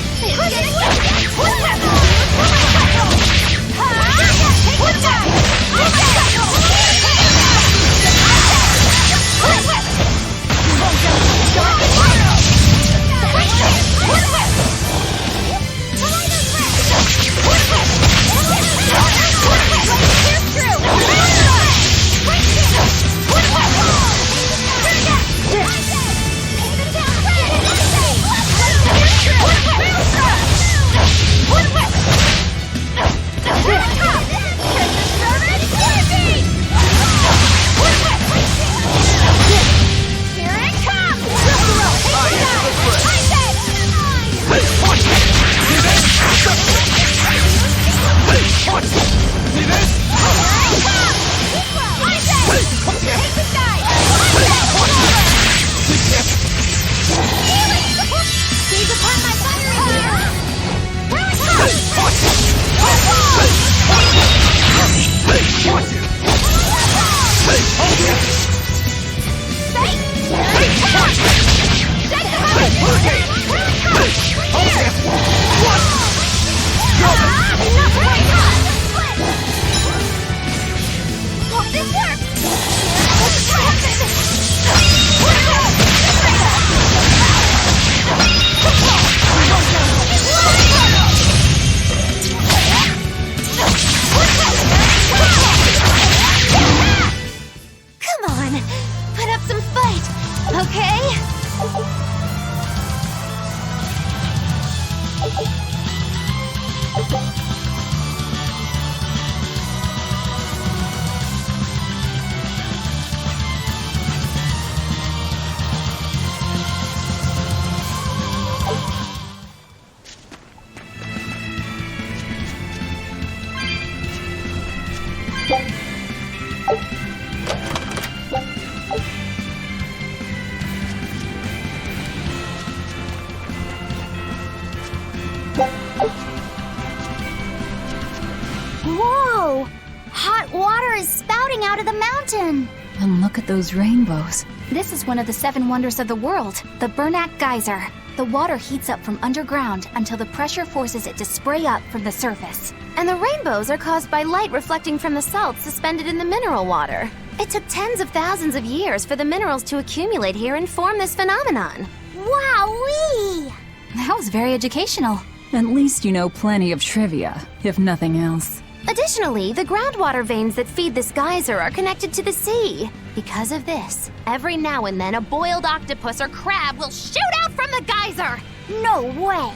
Whoa! Hot water is spouting out of the mountain! And look at those rainbows. This is one of the 7 wonders of the world, the Bernak Geyser. The water heats up from underground until the pressure forces it to spray up from the surface. And the rainbows are caused by light reflecting from the salts suspended in the mineral water. It took tens of thousands of years for the minerals to accumulate here and form this phenomenon. Wowee! That was very educational. At least you know plenty of trivia, if nothing else. Additionally, the groundwater veins that feed this geyser are connected to the sea. Because of this, every now and then a boiled octopus or crab will shoot out from the geyser! No way!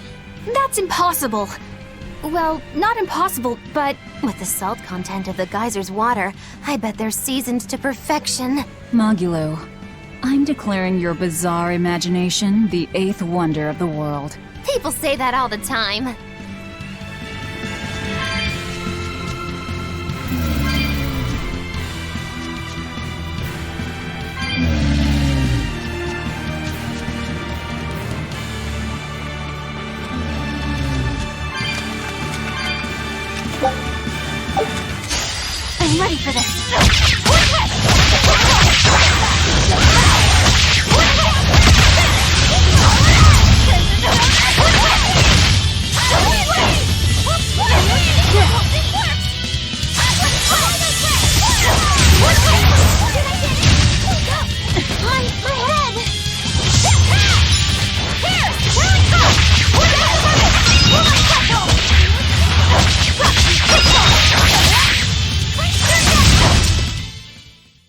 That's impossible. Well, not impossible, but with the salt content of the geyser's water, I bet they're seasoned to perfection. Magulu, I'm declaring your bizarre imagination the 8th wonder of the world. People say that all the time. I'm ready for this.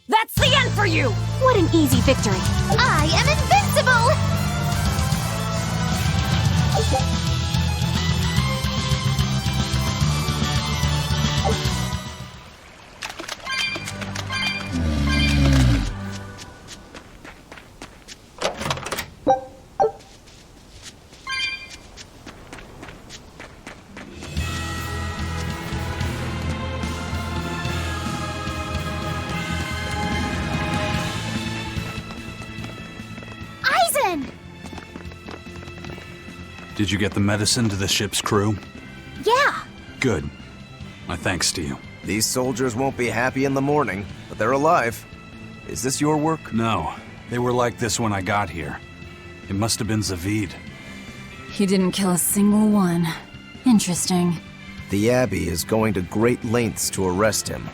That's the end for you! What an easy victory. I am invincible! Did you get the medicine to the ship's crew? Yeah. Good. My thanks to you. These soldiers won't be happy in the morning, but they're alive. Is this your work? No. They were like this when I got here. It must have been Zavid. He didn't kill a single one. Interesting. The Abbey is going to great lengths to arrest him.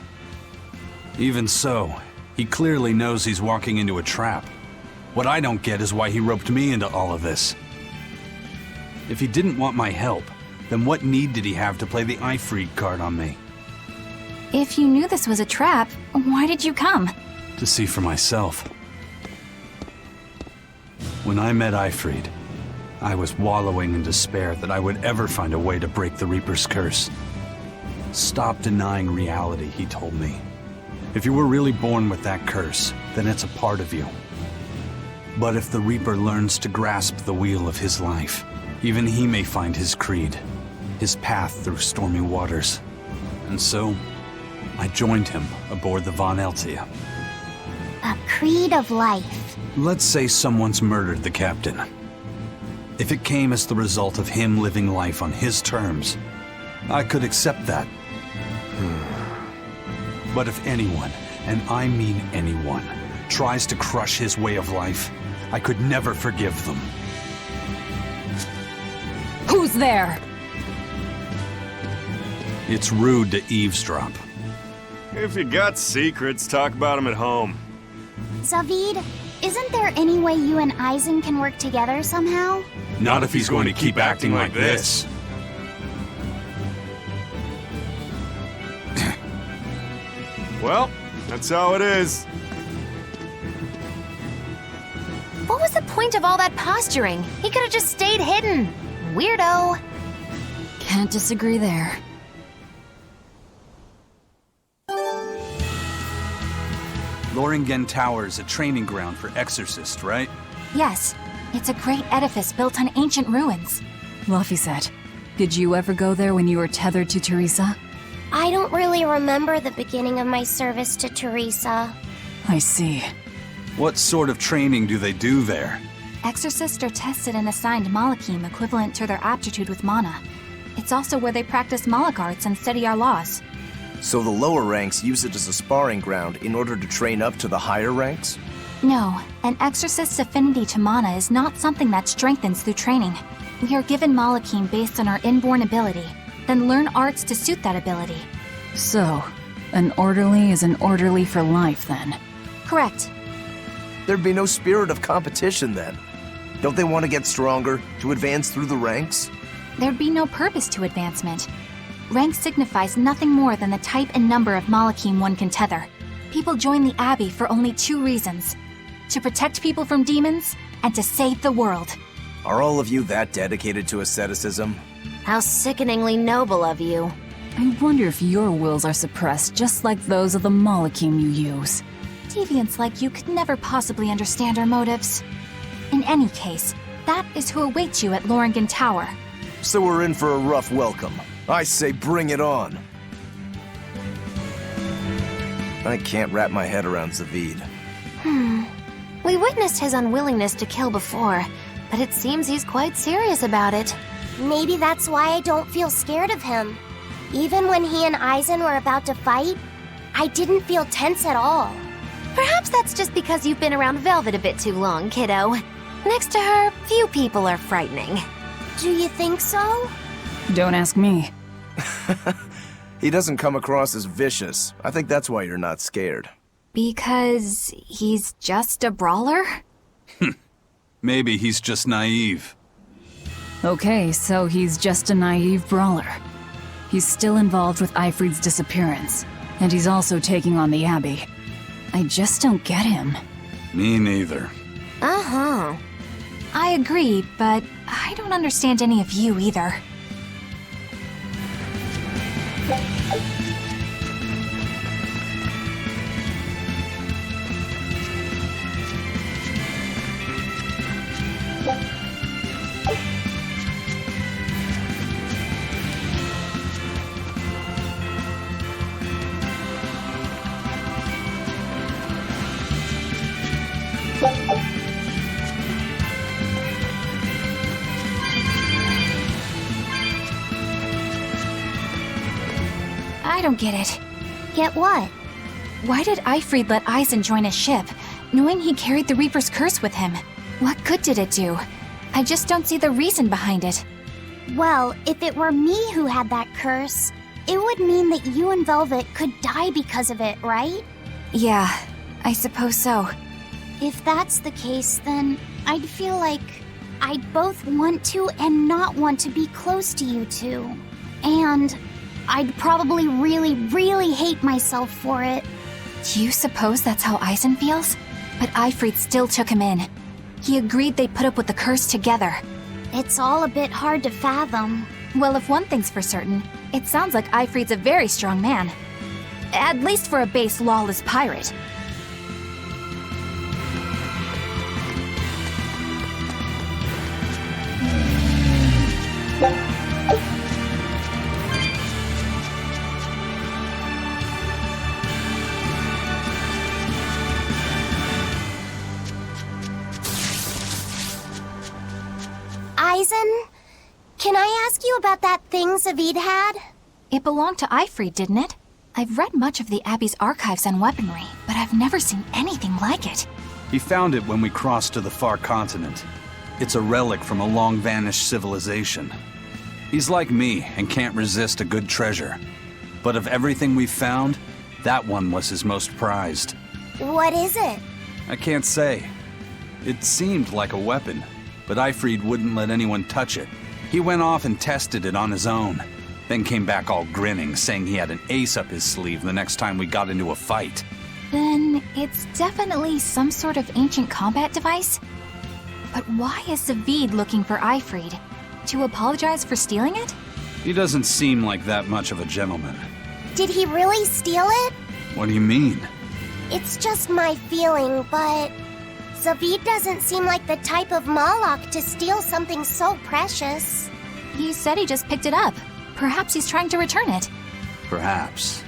Even so, he clearly knows he's walking into a trap. What I don't get is why he roped me into all of this. If he didn't want my help, then what need did he have to play the Ifrit card on me? If you knew this was a trap, why did you come? To see for myself. When I met Ifrit, I was wallowing in despair that I would ever find a way to break the Reaper's curse. Stop denying reality, he told me. If you were really born with that curse, then it's a part of you. But if the Reaper learns to grasp the wheel of his life, even he may find his creed, his path through stormy waters. And so, I joined him aboard the Von Eltia. A creed of life. Let's say someone's murdered the captain. If it came as the result of him living life on his terms, I could accept that. But if anyone, and I mean anyone, tries to crush his way of life, I could never forgive them. Who's there? It's rude to eavesdrop. If you got secrets, talk about them at home. Zavid, isn't there any way you and Eisen can work together somehow? Not if he's going to keep acting like this. Well, that's how it is. What was the point of all that posturing? He could have just stayed hidden. Weirdo. Can't disagree there. Loringen Tower is a training ground for exorcists, right? Yes, it's a great edifice built on ancient ruins. Laphicet, did you ever go there when you were tethered to Teresa? I don't really remember the beginning of my service to Teresa. I see. What sort of training do they do there? Exorcists are tested and assigned Malachim equivalent to their aptitude with mana. It's also where they practice Malach arts and study our laws. So the lower ranks use it as a sparring ground in order to train up to the higher ranks? No, an exorcist's affinity to mana is not something that strengthens through training. We are given Malachim based on our inborn ability, then learn arts to suit that ability. So, an orderly is an orderly for life, then? Correct. There'd be no spirit of competition then. Don't they want to get stronger, to advance through the ranks? There'd be no purpose to advancement. Rank signifies nothing more than the type and number of Malachim one can tether. People join the Abbey for only two reasons: to protect people from demons, and to save the world. Are all of you that dedicated to asceticism? How sickeningly noble of you. I wonder if your wills are suppressed just like those of the Malachim you use. Deviants like you could never possibly understand our motives. In any case, that is who awaits you at Loringen Tower. So we're in for a rough welcome. I say bring it on. I can't wrap my head around Zavid. We witnessed his unwillingness to kill before, but it seems he's quite serious about it. Maybe that's why I don't feel scared of him. Even when he and Eisen were about to fight, I didn't feel tense at all. Perhaps that's just because you've been around Velvet a bit too long, kiddo. Next to her, few people are frightening. Do you think so? Don't ask me. He doesn't come across as vicious. I think that's why you're not scared. Because he's just a brawler? Maybe he's just naive. Okay, so he's just a naive brawler. He's still involved with Ifrid's disappearance, and he's also taking on the Abbey. I just don't get him. Me neither. Uh-huh. I agree, but I don't understand any of you either. I don't get it. Get what? Why did Ifrid let Eisen join his ship, knowing he carried the Reaper's curse with him? What good did it do? I just don't see the reason behind it. Well, if it were me who had that curse, it would mean that you and Velvet could die because of it, right? Yeah, I suppose so. If that's the case, then I'd feel like I'd both want to and not want to be close to you two. And I'd probably really hate myself for it. Do you suppose that's how Eisen feels? But Ifrid still took him in. He agreed they'd put up with the curse together. It's all a bit hard to fathom. Well, if one thing's for certain, it sounds like Ifrid's a very strong man. At least for a base lawless pirate. Eisen, can I ask you about that thing Zavid had? It belonged to Ifrid, didn't it? I've read much of the Abbey's archives on weaponry, but I've never seen anything like it. He found it when we crossed to the far continent. It's a relic from a long-vanished civilization. He's like me and can't resist a good treasure. But of everything we've found, that one was his most prized. What is it? I can't say. It seemed like a weapon, but Ifrid wouldn't let anyone touch it. He went off and tested it on his own, then came back all grinning, saying he had an ace up his sleeve the next time we got into a fight. Then it's definitely some sort of ancient combat device? But why is Zavid looking for Ifrid? To apologize for stealing it? He doesn't seem like that much of a gentleman. Did he really steal it? What do you mean? It's just my feeling, but Zavid doesn't seem like the type of Malak to steal something so precious. He said he just picked it up. Perhaps he's trying to return it. Perhaps.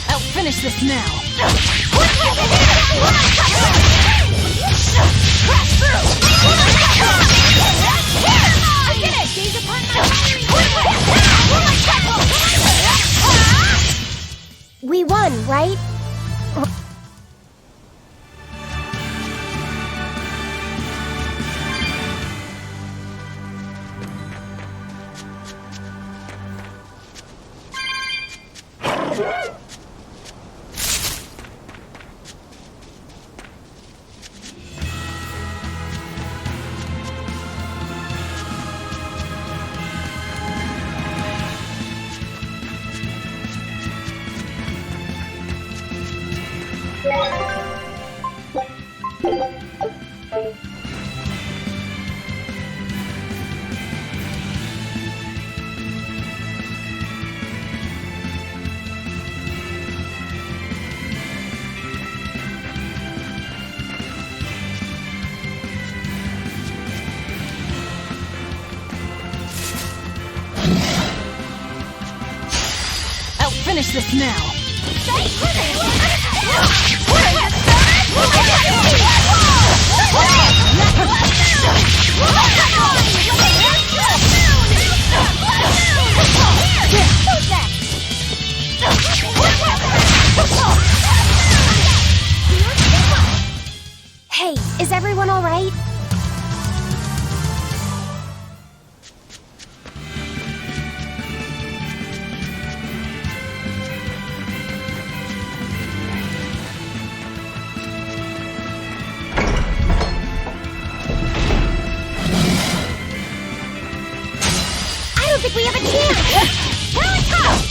I'll finish this now. Crash through! I did it! Gaze upon my We won, right? finish this now. Hey, is everyone all right? I don't think we have a chance! Here it comes!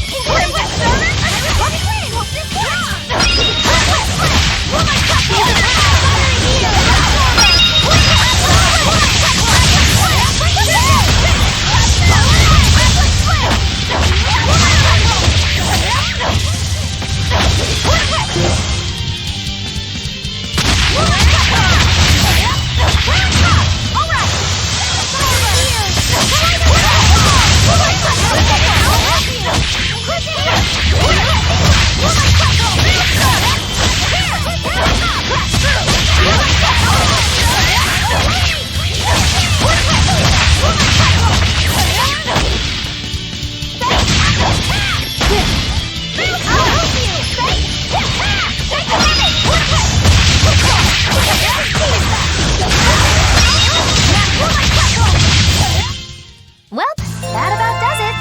Well, that about does it.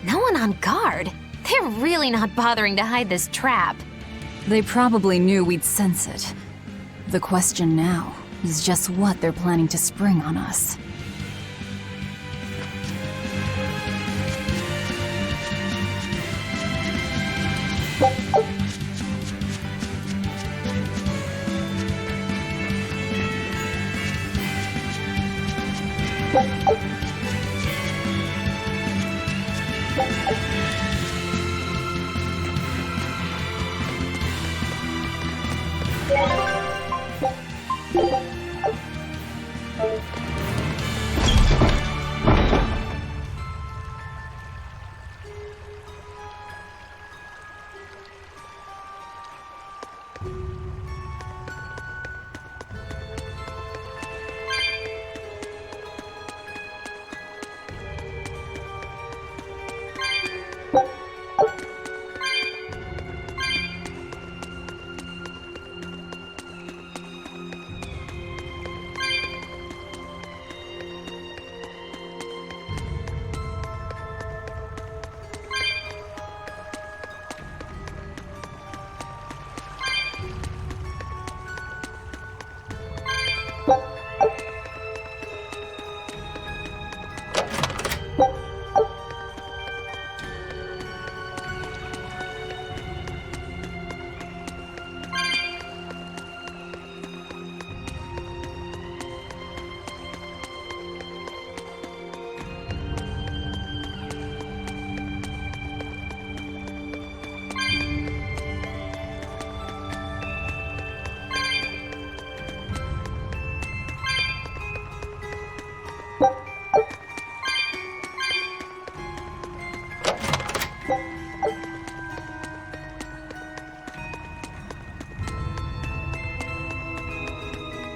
No one on guard. They're really not bothering to hide this trap. They probably knew we'd sense it. The question now is just what they're planning to spring on us.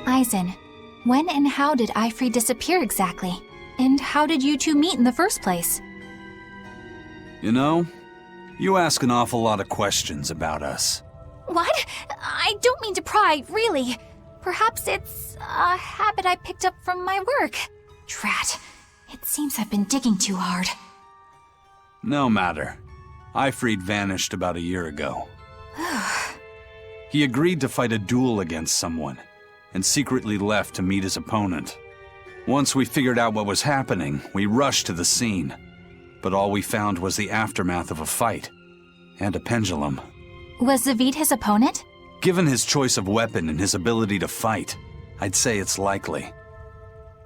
Eisen, when and how did Eifried disappear exactly? And how did you two meet in the first place? You know, you ask an awful lot of questions about us. What? I don't mean to pry, really. Perhaps it's a habit I picked up from my work. Drat. It seems I've been digging too hard. No matter. Eifried vanished about a year ago. He agreed to fight a duel against someone, and secretly left to meet his opponent. Once we figured out what was happening, we rushed to the scene. But all we found was the aftermath of a fight, and a pendulum. Was Zavid his opponent? Given his choice of weapon and his ability to fight, I'd say it's likely.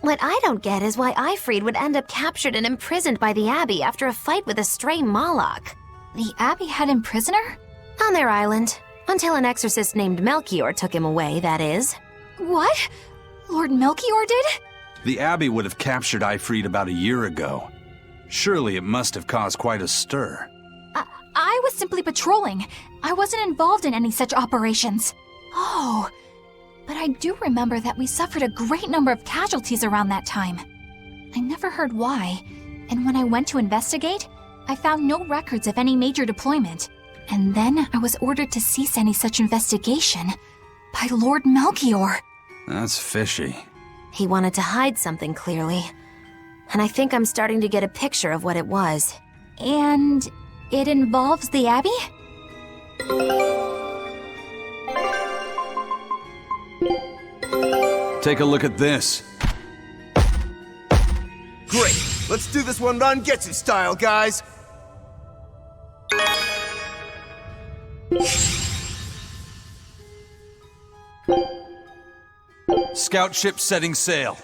What I don't get is why Ifrid would end up captured and imprisoned by the Abbey after a fight with a stray Moloch. The Abbey had him prisoner? On their island. Until an exorcist named Melchior took him away, that is. What? Lord Melchior did? The Abbey would have captured Ifrid about a year ago. Surely it must have caused quite a stir. I was simply patrolling. I wasn't involved in any such operations. Oh, but I do remember that we suffered a great number of casualties around that time. I never heard why, and when I went to investigate, I found no records of any major deployment. And then I was ordered to cease any such investigation by Lord Melchior. That's fishy. He wanted to hide something, clearly. And I think I'm starting to get a picture of what it was. And it involves the Abbey? Take a look at this. Great! Let's do this one Rangetsu style, guys! Scout ship setting sail.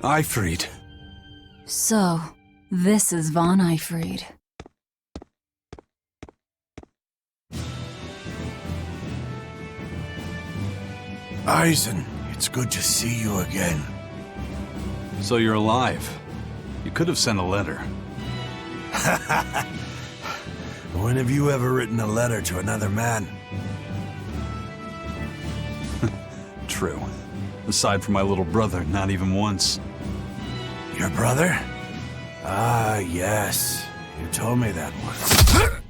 Ifrid. So, this is Von Ifrid. Eisen, it's good to see you again. So you're alive. You could have sent a letter. When have you ever written a letter to another man? True. Aside from my little brother, not even once. Your brother? Ah, yes. You told me that once.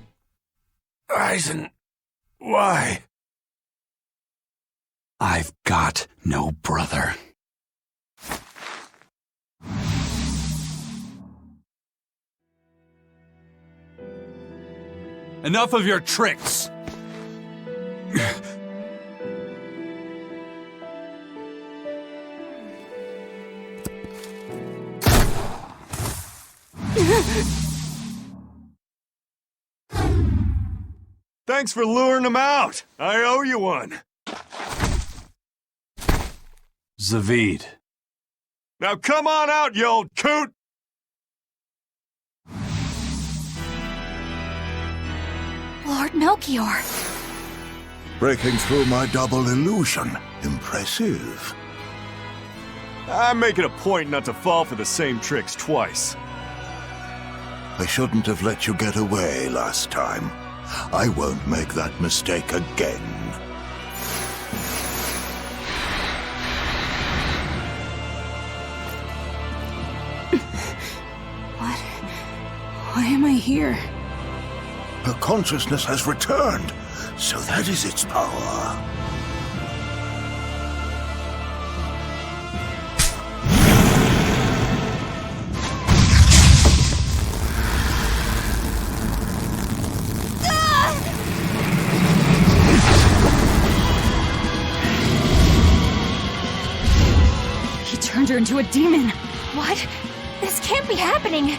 Eisen, why? I've got no brother. Enough of your tricks! Thanks for luring him out. I owe you one. Zavid. Now come on out, you old coot! Lord Melchior. Breaking through my double illusion. Impressive. I make it a point not to fall for the same tricks twice. I shouldn't have let you get away last time. I won't make that mistake again. Why am I here? Her consciousness has returned, so that is its power. He turned her into a demon. What? This can't be happening.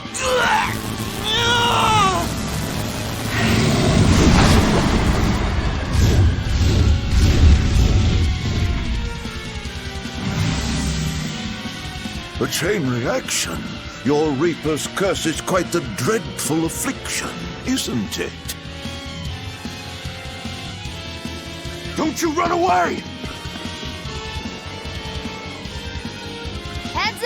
A chain reaction. Your Reaper's curse is quite a dreadful affliction, isn't it? Don't you run away! Heads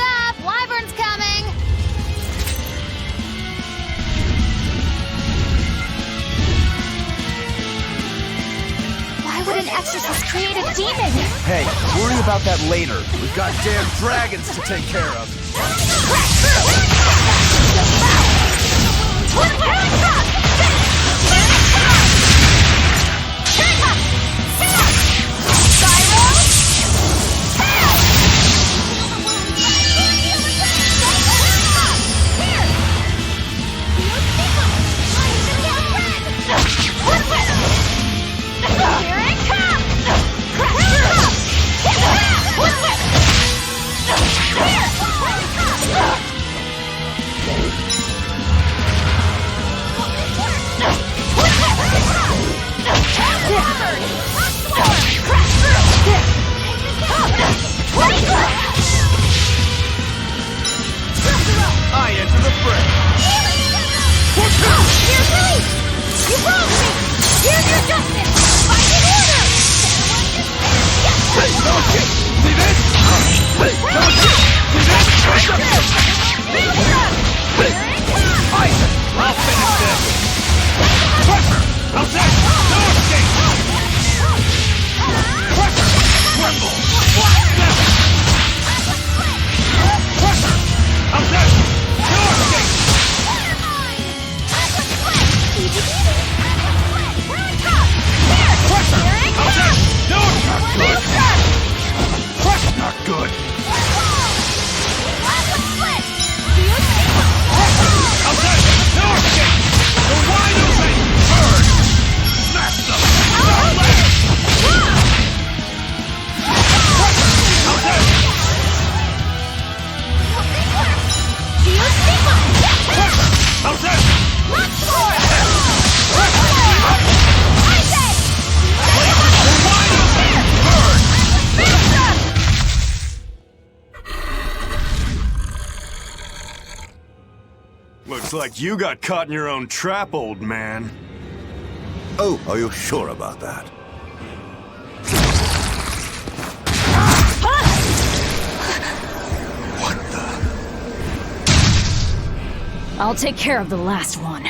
Exorcist created demon! Hey, worry about that later. We've got damn dragons to take care of. I enter the fray. Here's relief! You wronged me! Here's your justice! Find an order! Hey, no escape! See this? Hey, no escape! See this? Isaac, I'll finish this! Pressure! How's that? No escape! Pressure! Tremble! Pressure! How's that? No escape! Pressure! How's that? No escape! Pressure! Not good! How's that? No escape! The wide open! Burn! Smash them! How's that? How's that? Looks like you got caught in your own trap, old man. Oh, are you sure about that? What the? I'll take care of the last one.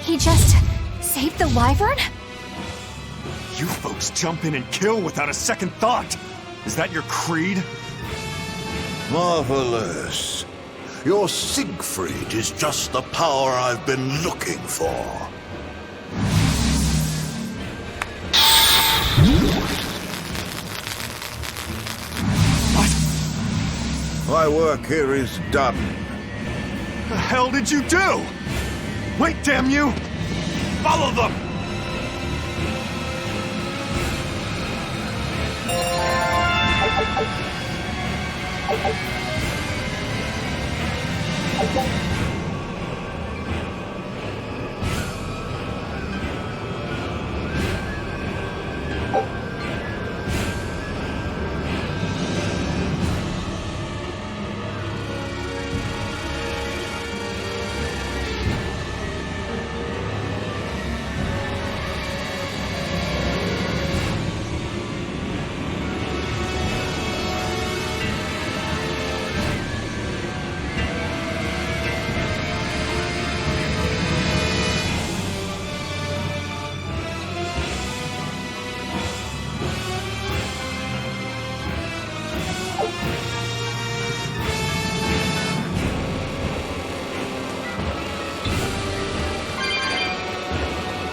He just saved the wyvern? You folks jump in and kill without a second thought. Is that your creed? Marvelous. Your Siegfried is just the power I've been looking for. My work here is done. The hell did you do? Wait, damn you! Follow them!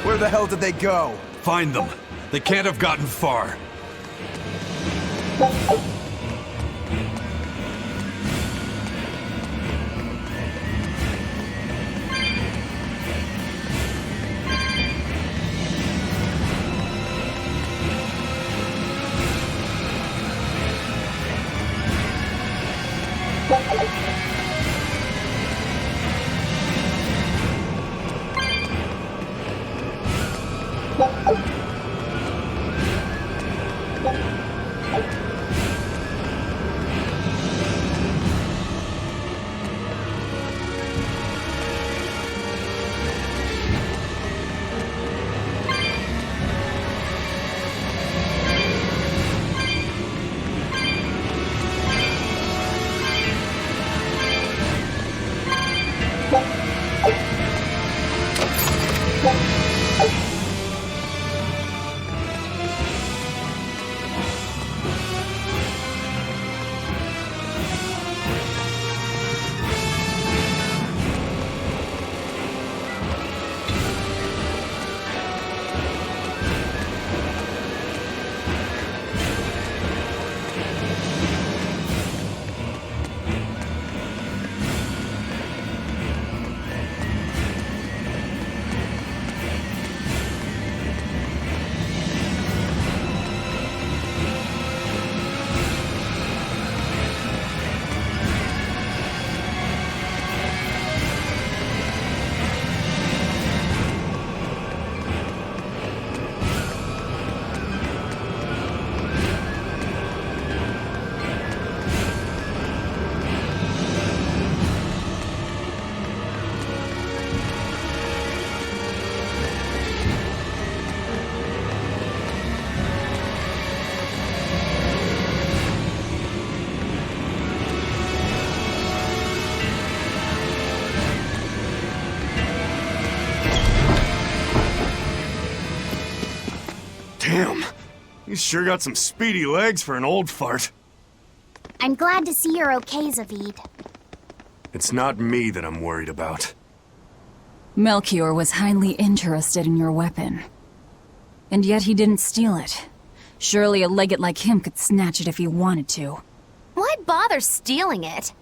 Where the hell did they go? Find them. They can't have gotten far. Damn. He's sure got some speedy legs for an old fart. I'm glad to see you're okay, Zavid. It's not me that I'm worried about. Melchior was highly interested in your weapon. And yet he didn't steal it. Surely a legate like him could snatch it if he wanted to. Why bother stealing it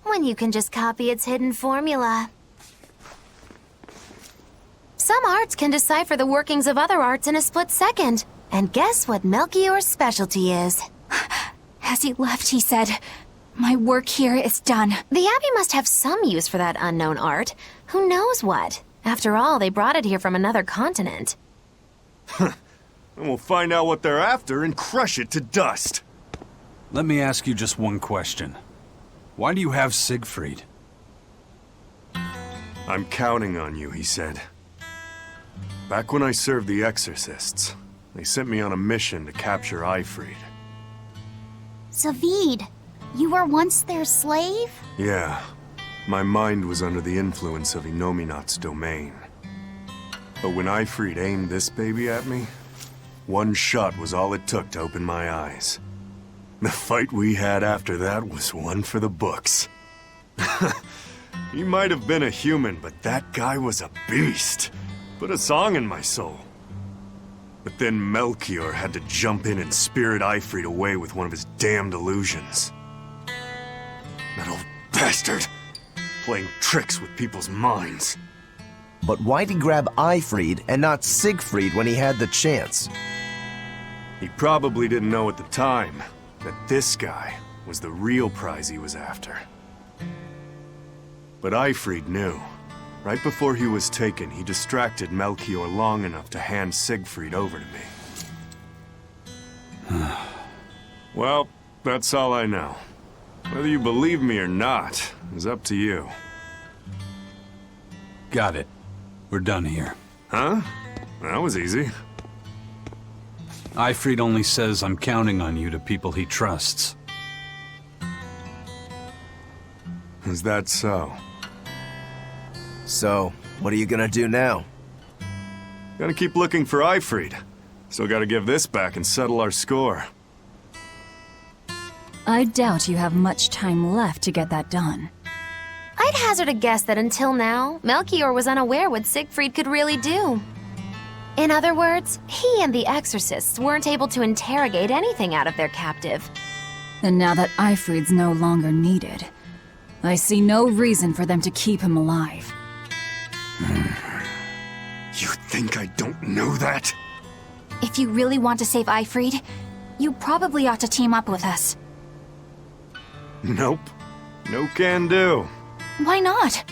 when you can just copy its hidden formula? Some arts can decipher the workings of other arts in a split second. And guess what Melchior's specialty is? As he left, he said, "My work here is done." The Abbey must have some use for that unknown art. Who knows what? After all, they brought it here from another continent. And we'll find out what they're after and crush it to dust. Let me ask you just one question. Why do you have Siegfried? I'm counting on you, he said. Back when I served the Exorcists, they sent me on a mission to capture Eifried. Zavid, you were once their slave? Yeah. My mind was under the influence of Inominat's domain. But when Eifried aimed this baby at me, one shot was all it took to open my eyes. The fight we had after that was one for the books. He might have been a human, but that guy was a beast. Put a song in my soul. But then Melchior had to jump in and spirit Eifried away with one of his damned illusions. That old bastard! Playing tricks with people's minds. But why'd he grab Eifried and not Siegfried when he had the chance? He probably didn't know at the time that this guy was the real prize he was after. But Eifried knew. Right before he was taken, he distracted Melchior long enough to hand Siegfried over to me. Well, that's all I know. Whether you believe me or not is up to you. Got it. We're done here. Huh? That was easy. Eifried only says I'm counting on you to people he trusts. Is that so? So, what are you gonna do now? Gotta keep looking for Eifried. Still gotta give this back and settle our score. I doubt you have much time left to get that done. I'd hazard a guess that until now, Melchior was unaware what Siegfried could really do. In other words, he and the Exorcists weren't able to interrogate anything out of their captive. And now that Eifried's no longer needed, I see no reason for them to keep him alive. You think I don't know that? If you really want to save Eifried, you probably ought to team up with us. Nope. No can do. Why not?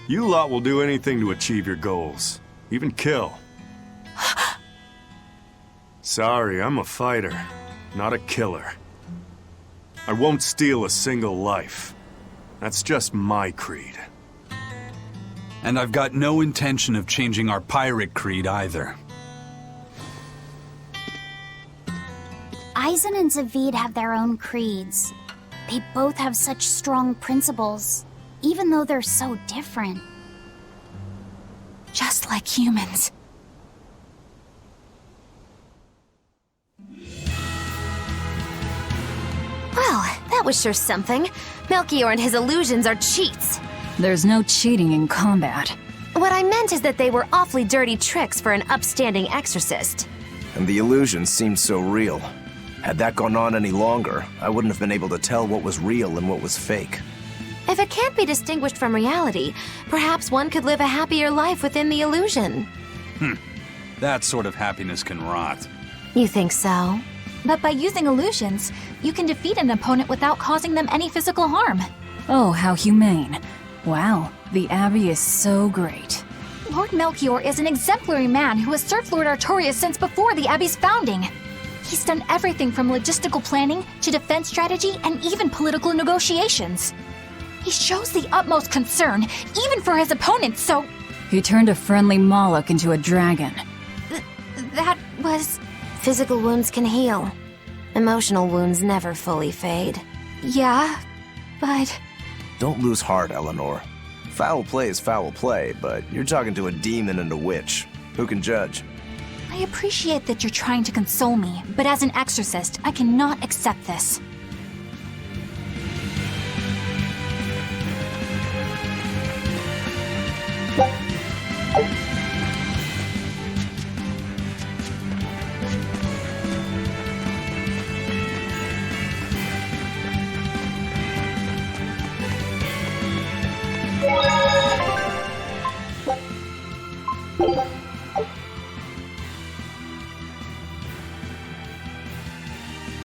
You lot will do anything to achieve your goals. Even kill. Sorry, I'm a fighter, not a killer. I won't steal a single life. That's just my creed. And I've got no intention of changing our pirate creed either. Eisen and Zavid have their own creeds. They both have such strong principles, even though they're so different. Just like humans. Well, that was sure something. Melchior and his illusions are cheats. There's no cheating in combat. What I meant is that they were awfully dirty tricks for an upstanding exorcist. And the illusions seemed so real. Had that gone on any longer, I wouldn't have been able to tell what was real and what was fake. If it can't be distinguished from reality, perhaps one could live a happier life within the illusion. That sort of happiness can rot. You think so? But by using illusions, you can defeat an opponent without causing them any physical harm. Oh, how humane. Wow, the Abbey is so great. Lord Melchior is an exemplary man who has served Lord Artorias since before the Abbey's founding. He's done everything from logistical planning to defense strategy and even political negotiations. He shows the utmost concern, even for his opponents, so... He turned a friendly Moloch into a dragon. That was... Physical wounds can heal. Emotional wounds never fully fade. Yeah, but... Don't lose heart, Eleanor. Foul play is foul play, but you're talking to a demon and a witch. Who can judge? I appreciate that you're trying to console me, but as an exorcist, I cannot accept this.